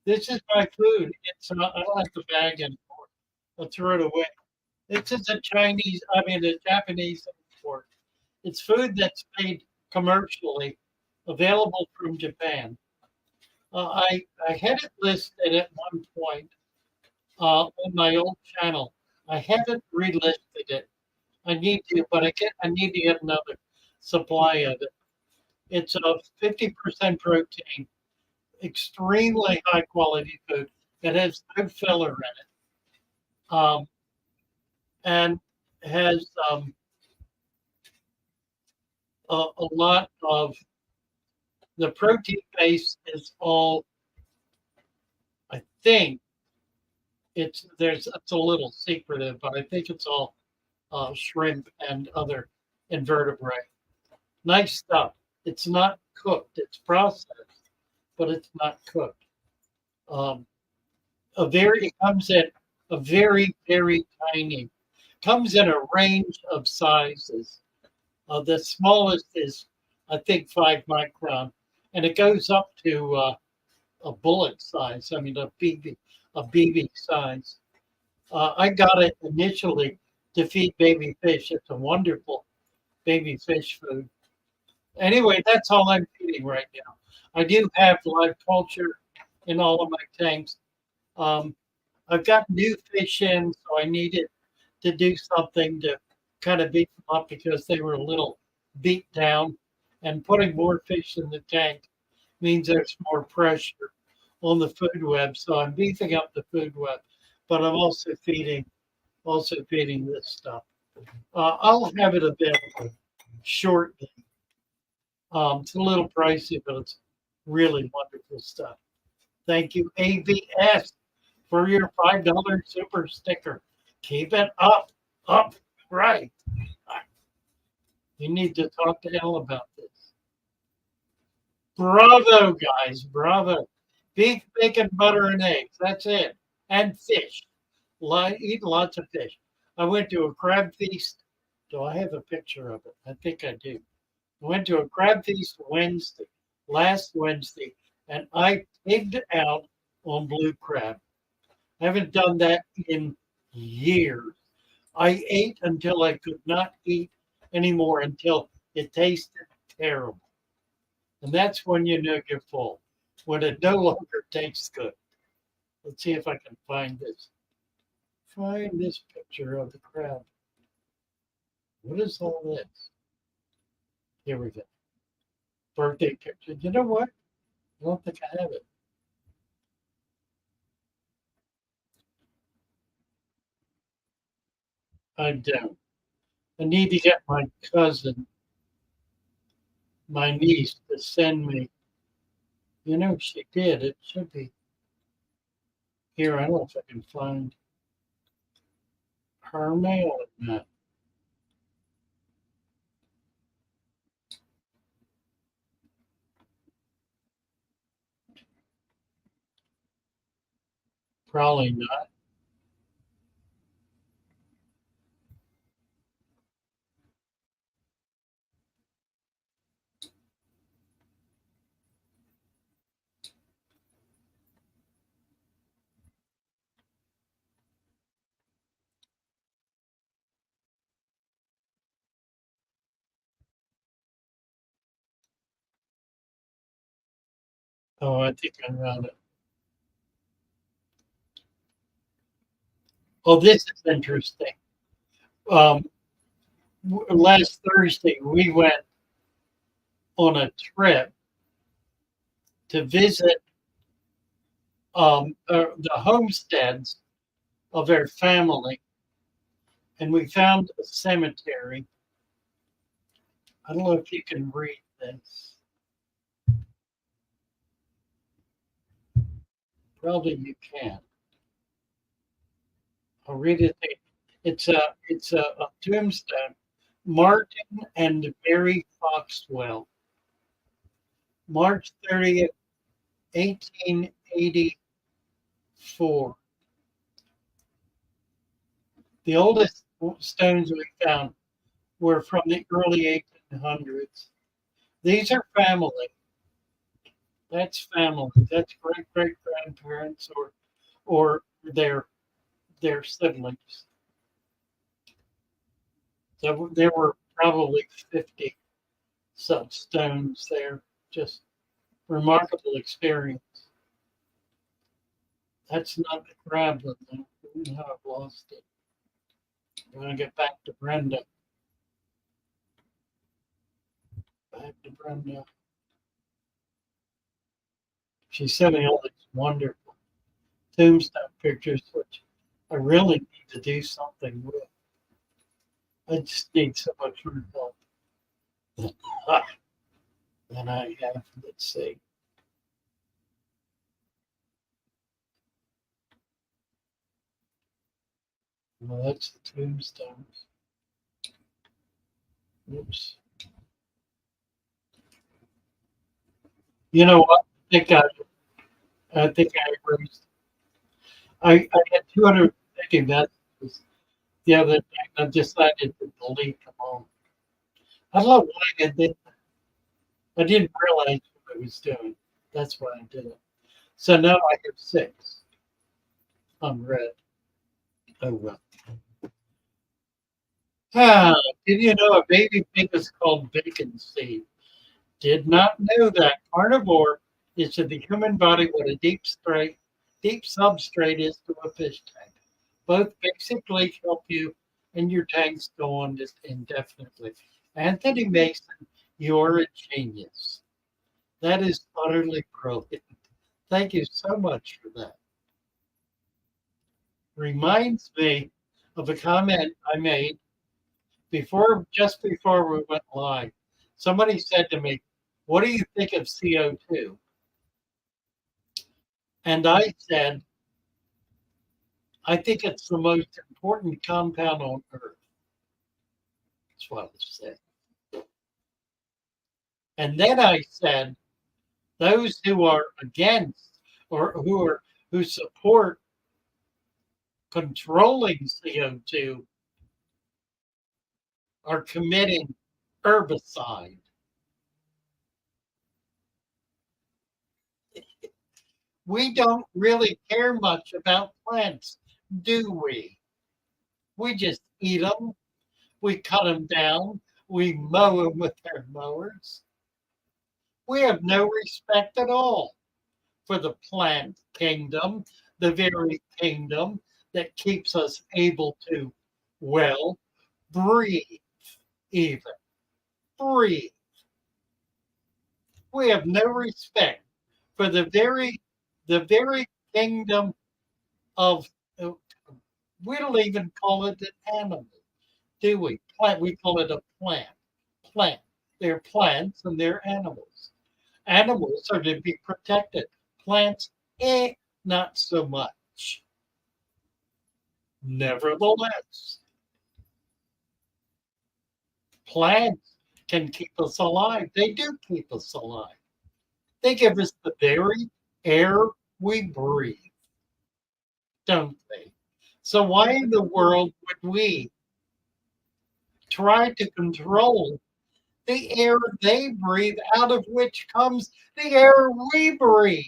This is my food. I don't have to bag anymore. I'll throw it away. This is a Japanese import. It's food that's made commercially, available from Japan. I had it listed at one point on my old channel. I haven't relisted it. I need to, but I need to get another supply of it. It's a 50% protein, extremely high quality food that has no filler in it, and has a lot of the protein base is all. I think it's a little secretive, but I think it's all shrimp and other invertebrate. Nice stuff. It's not cooked. It's processed, but it's not cooked. Um, it comes in a very tiny. Comes in a range of sizes. The smallest is, I think, 5 micron, and it goes up to a bullet size. I mean, a BB size. I got it initially to feed baby fish. It's a wonderful baby fish food. Anyway, that's all I'm feeding right now. I do have live culture in all of my tanks. Um, I've got new fish in, so I needed to do something to kind of beat them up because they were a little beat down. And putting more fish in the tank means there's more pressure on the food web. So I'm beefing up the food web, but I'm also feeding this stuff. I'll have it available shortly. It's a little pricey, but it's really wonderful stuff. Thank you, AVS, for your $5 super sticker. Keep it up, right. You need to talk to Elle about this. Bravo, guys. Bravo. Beef, bacon, butter, and eggs. That's it. And fish. Eat lots of fish. I went to a crab feast. Do I have a picture of it? I think I do. I went to a crab feast last Wednesday, and I pigged out on blue crab. I haven't done that in years. I ate until I could not eat anymore until it tasted terrible. And that's when you know you're full, when it no longer tastes good. Let's see if I can find this. Find this picture of the crab. What is all this? Here we go. Birthday picture. You know what? I don't think I have it. I don't. I need to get my cousin, my niece, to send me. You know, she did. It should be here. I don't know if I can find her mail or not. Probably not. Oh, I think I found it. Oh, this is interesting. Um, Last Thursday, we went on a trip to visit the homesteads of their family, and we found a cemetery. I don't know if you can read this. Probably you can. I'll read it. It's a tombstone. Martin and Mary Foxwell, March 30th, 1884. The oldest stones we found were from the early 1800s. These are family. That's family. That's great great grandparents or their siblings. So there were probably 50 such stones there. Just remarkable experience. That's not the crab though. I've lost it. I'm gonna get back to Brenda. Back to Brenda. She sent me all these wonderful tombstone pictures, which I really need to do something with. I just need so much more help than I have. Let's see. Well, that's the tombstones. Oops. You know what? I think I erased. I had 250 messages the other day. I decided to delete them all. I don't know why I did. I didn't realize what I was doing. That's why I did it. So now I have 6 unread. Oh well. Ah, did you know a baby pig is called bacon seed? Did not know that. Carnivore is to the human body what a deep substrate is to a fish tank. Both basically help you and your tanks go on just indefinitely. Anthony Mason, you're a genius. That is utterly brilliant. Thank you so much for that. Reminds me of a comment I made just before we went live. Somebody said to me, "What do you think of CO2?" And I said, "I think it's the most important compound on Earth." That's what I said. And then I said, those who are against or who support controlling CO2 are committing herbicide. We don't really care much about plants, do we? We just eat them, we cut them down, we mow them with our mowers. We have no respect at all for the plant kingdom, the very kingdom that keeps us able to, well, breathe, even breathe. We have no respect for the very kingdom of we don't even call it an animal, do we? Plant, we call it a plant. Plant. They're plants and they're animals. Animals are to be protected. Plants, not so much. Nevertheless, plants can keep us alive. They do keep us alive. They give us the very air we breathe, don't they? So why in the world would we try to control the air they breathe, out of which comes the air we breathe,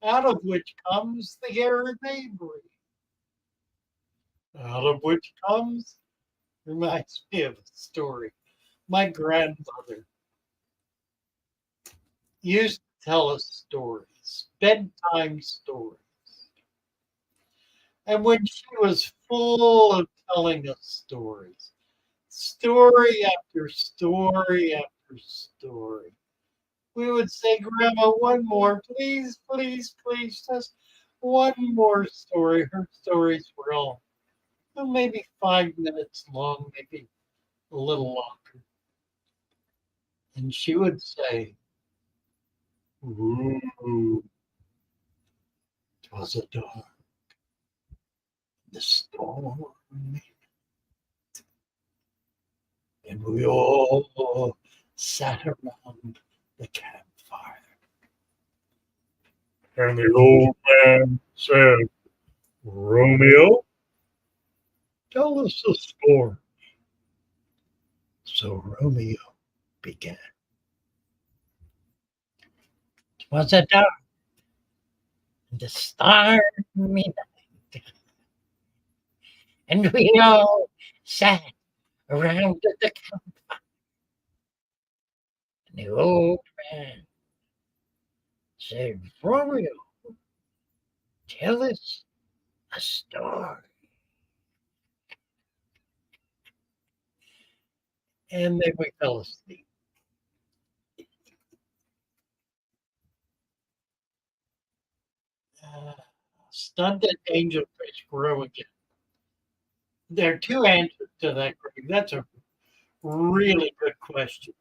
out of which comes the air they breathe, out of which comes, reminds me of a story. My grandmother used to tell us stories, bedtime stories. And when she was full of telling us stories, story after story after story, we would say, Grandma, one more, please, please, please, just one more story. Her stories were all well, maybe 5 minutes long, maybe a little longer. And she would say, ooh, 'twas a dark, the storm, and we all sat around the campfire. And the old man said, Romeo, tell us a story. So Romeo began. Was a dark and a stormy night, and we all sat around the camp. And the old man said, Romeo, tell us a story. And then we fell asleep. Uh, Stunted angelfish grow again. There are two answers to that, Greg. That's a really good question.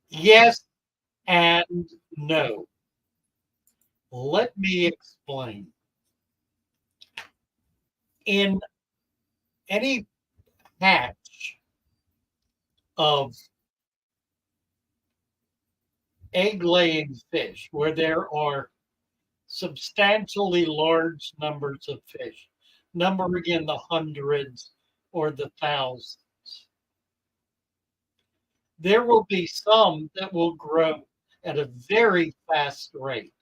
Yes and no. Let me explain. In any hatch of egg laying fish where there are substantially large numbers of fish, numbering in the hundreds or the thousands, there will be some that will grow at a very fast rate.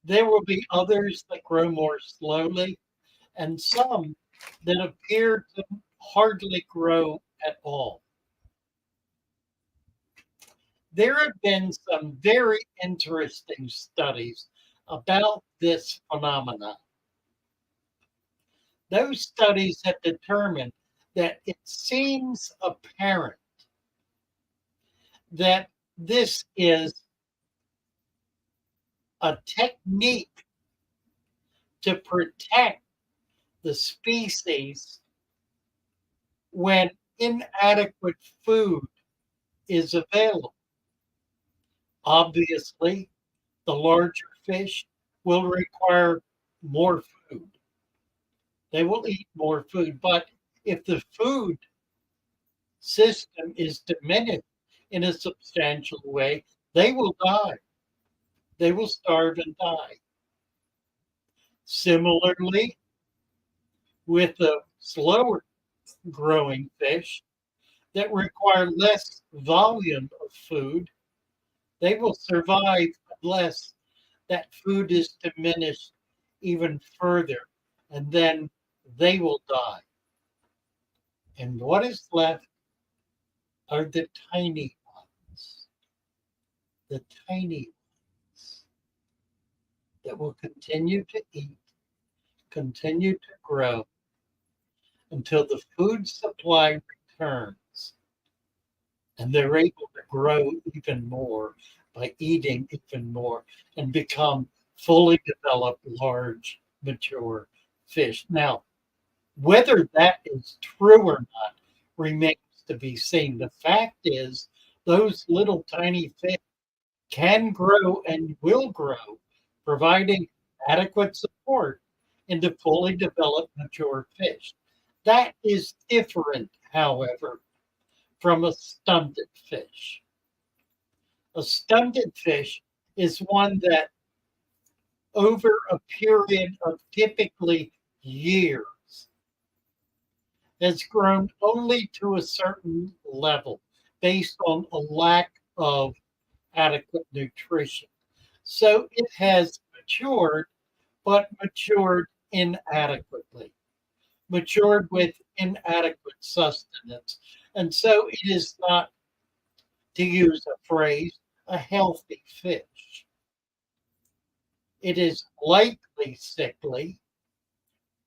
There will be others that grow more slowly, and some that appear to hardly grow at all. There have been some very interesting studies about this phenomenon. Those studies have determined that it seems apparent that this is a technique to protect the species when inadequate food is available. Obviously, the larger fish will require more food. They will eat more food, but if the food system is diminished in a substantial way, they will die. They will starve and die. Similarly, with the slower growing fish that require less volume of food, they will survive unless that food is diminished even further, and then they will die. And what is left are the tiny ones, the tiny ones that will continue to eat, continue to grow until the food supply returns and they're able to grow even more by eating even more and become fully developed, large, mature fish. Now, whether that is true or not remains to be seen. The fact is, those little tiny fish can grow and will grow, providing adequate support into fully developed mature fish. That is different, however, from a stunted fish. A stunted fish is one that, over a period of typically years, has grown only to a certain level based on a lack of adequate nutrition. So it has matured, but matured inadequately, matured with inadequate sustenance. And so it is not, to use a phrase, a healthy fish. It is likely sickly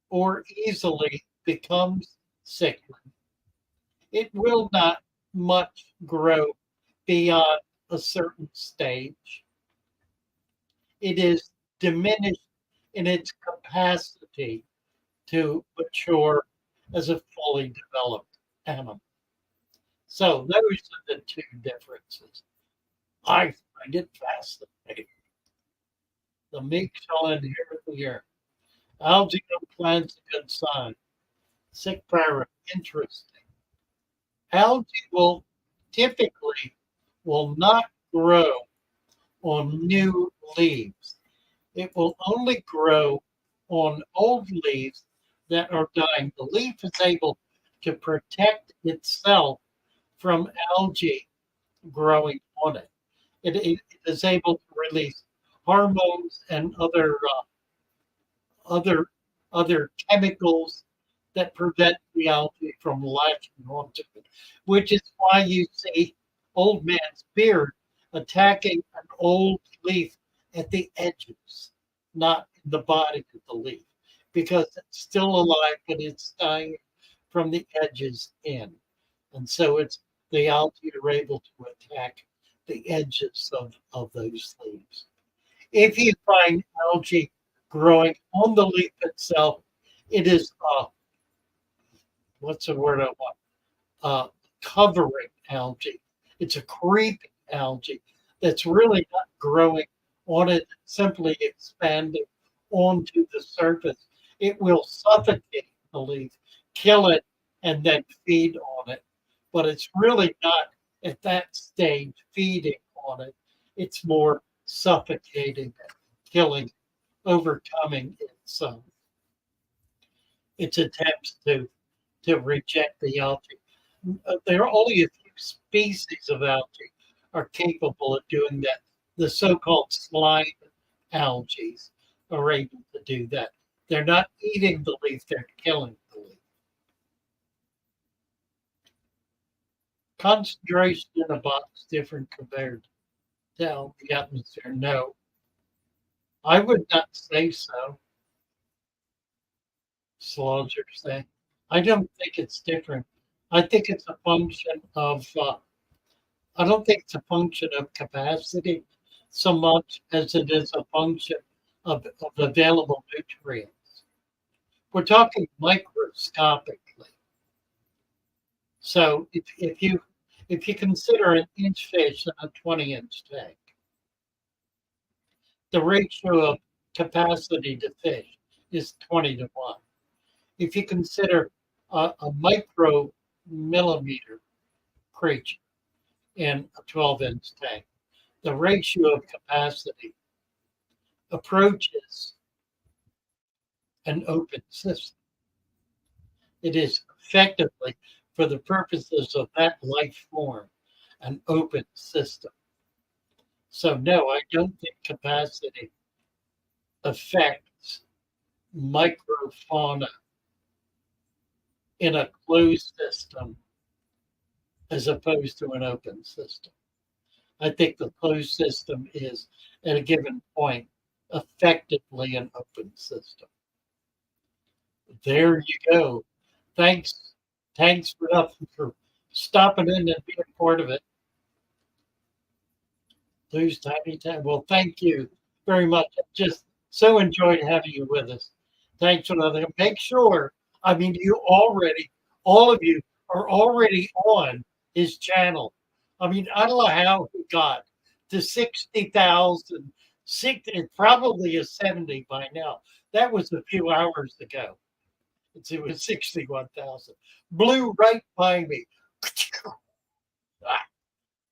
or easily becomes sickly. It will not much grow beyond a certain stage. It is diminished in its capacity to mature as a fully developed animal. So those are the two differences. I find it fascinating. The meek shall inherit the earth. Algae no plants a good sign. Sick parrot, interesting. Algae will not grow on new leaves. It will only grow on old leaves that are dying. The leaf is able to protect itself from algae growing on it. It is able to release hormones and other other chemicals that prevent the algae from latching onto it, which is why you see old man's beard attacking an old leaf at the edges, not in the body of the leaf, because it's still alive, but it's dying from the edges in. And so it's the algae are able to attack the edges of those leaves. If you find algae growing on the leaf itself, it is what's the word I want? Covering algae. It's a creeping algae that's really not growing on it, simply expanding onto the surface. It will suffocate the leaf, kill it, and then feed on it. But it's really not at that stage feeding on it. It's more suffocating, killing, overcoming its attempts to reject the algae. There are only a few species of algae are capable of doing that. The so-called slime algae are able to do that. They're not eating the leaf, they're killing the leaf. Concentration in a box different compared to the atmosphere? No, I would not say so. Sludge say. I don't think it's different. I think it's a function of, I don't think it's a function of capacity so much as it is a function of available nutrients. We're talking microscopically. So if you consider an inch fish in a 20-inch tank, the ratio of capacity to fish is 20 to 1. If you consider a micro millimeter creature in a 12-inch tank. The ratio of capacity approaches an open system. It is effectively, for the purposes of that life form, an open system. So, no, I don't think capacity affects microfauna in a closed system as opposed to an open system. I think the closed system is, at a given point, effectively an open system. There you go. Thanks. Thanks for nothing for stopping in and being part of it. Lose tiny time. Well, thank you very much. Just so enjoyed having you with us. Thanks for nothing. Make sure, I mean, you already, all of you are already on his channel. I mean, I don't know how he got to 60,000, it probably is 70 by now. That was a few hours ago. It was 61,000. Blew right by me.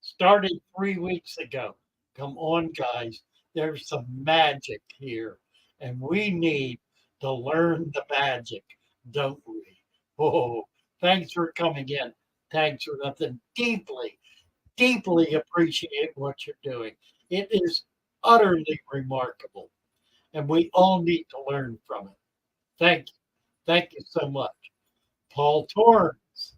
Started 3 weeks ago. Come on, guys. There's some magic here. And we need to learn the magic, don't we? Oh, thanks for coming in. Thanks for nothing. Deeply, deeply appreciate what you're doing. It is utterly remarkable. And we all need to learn from it. Thank you. Thank you so much. Paul Torrance.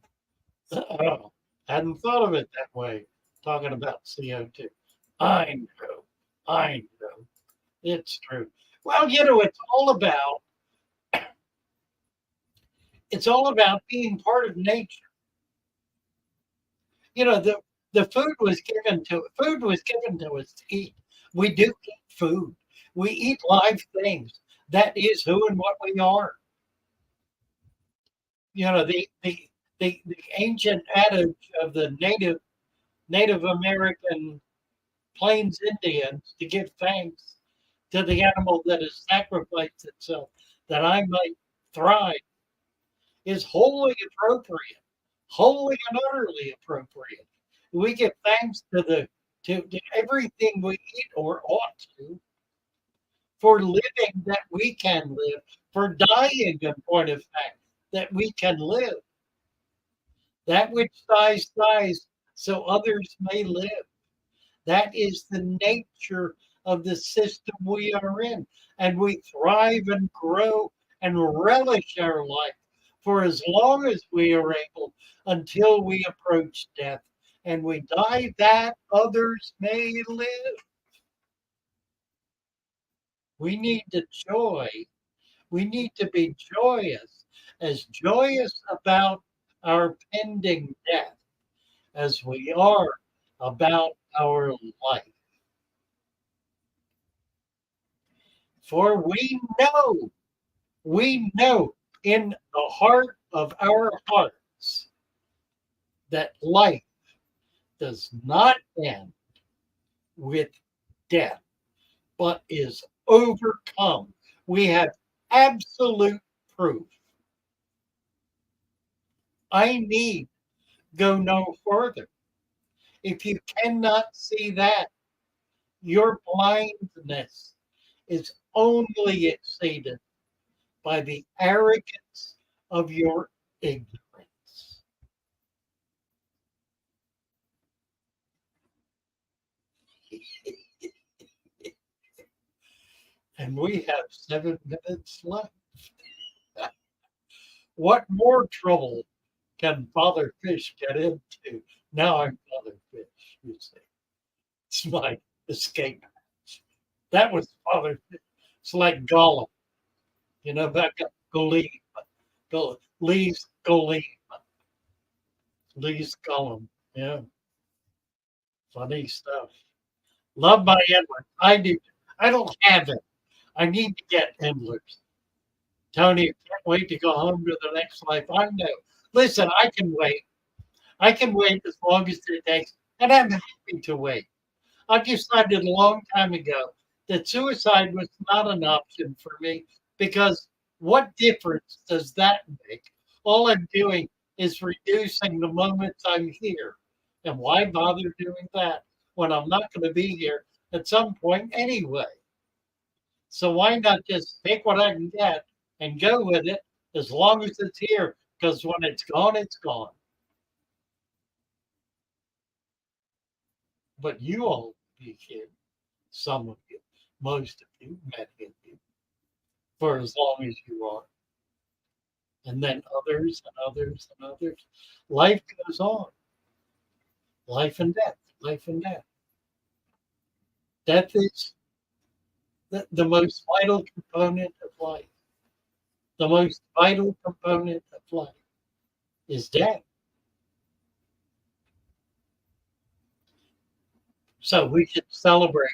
Oh, hadn't thought of it that way, talking about CO2. I know. I know. It's true. Well, it's all about being part of nature. The food was given to us to eat. We do eat food. We eat live things. That is who and what we are. The ancient adage of the Native American Plains Indians to give thanks to the animal that has sacrificed itself that I might thrive is wholly appropriate, wholly and utterly appropriate. We give thanks to everything we eat or ought to for living that we can live, for dying in point of fact that we can live. That which dies, dies, so others may live. That is the nature of the system we are in. And we thrive and grow and relish our life for as long as we are able until we approach death. And we die that others may live. We need to joy. We need to be joyous about our pending death as we are about our life. For we know in the heart of our hearts that life does not end with death, but is overcome. We have absolute proof. I need go no further. If you cannot see that, your blindness is only exceeded by the arrogance of your ignorance. And we have 7 minutes left. What more trouble can Father Fish get into? Now I'm Father Fish, you see. It's my escape hatch. That was Father Fish. It's like Gollum, back up Gollum. Lee's Gollum. Lee's Gollum. Yeah. Funny stuff. Love my Endlers. I do. I don't have it. I need to get Endlers. Tony, can't wait to go home to the next life. I know. Listen, I can wait. I can wait as long as it takes, and I'm happy to wait. I decided a long time ago that suicide was not an option for me because what difference does that make? All I'm doing is reducing the moments I'm here. And why bother doing that when I'm not going to be here at some point anyway? So why not just take what I can get and go with it as long as it's here? Because when it's gone, it's gone. But you all be here, some of you, most of you, many of you, for as long as you are. And then others and others and others. Life goes on. Life and death, life and death. Death is the most vital component of life. The most vital component of life is death. So we should celebrate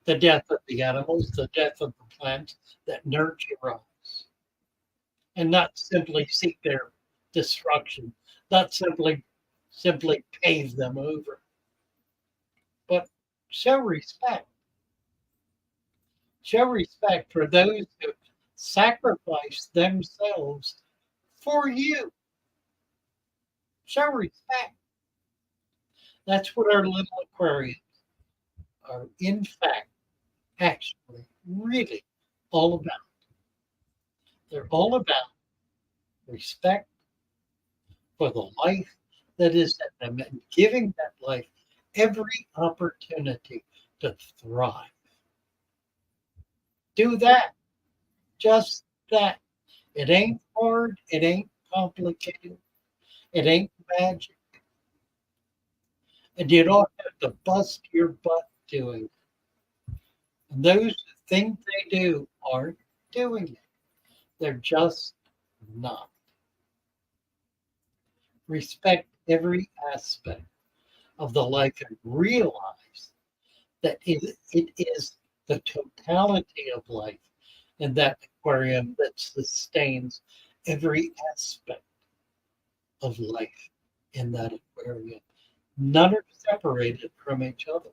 the death of the animals, the death of the plants that nurture us, and not simply seek their destruction, not simply pave them over, but show respect. Show respect for those who sacrifice themselves for you. Show respect. That's what our little aquariums are, in fact, actually, really all about. They're all about respect for the life that is in them and giving that life every opportunity to thrive. Do that, just that. It ain't hard, it ain't complicated, it ain't magic. And you don't have to bust your butt doing it. And those who think they do aren't doing it. They're just not. Respect every aspect of the life and realize that it is the totality of life in that aquarium that sustains every aspect of life in that aquarium. None are separated from each other.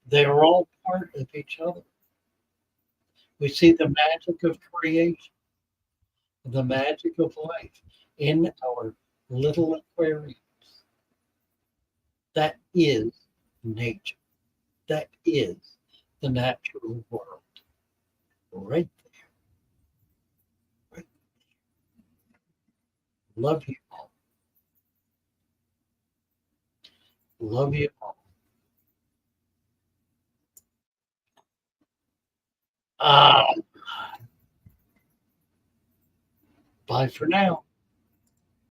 They are all part of each other. We see the magic of creation, the magic of life in our little aquariums. That is nature. That is the natural world. Right there. Right. Love you all. Love you all. Ah, bye for now.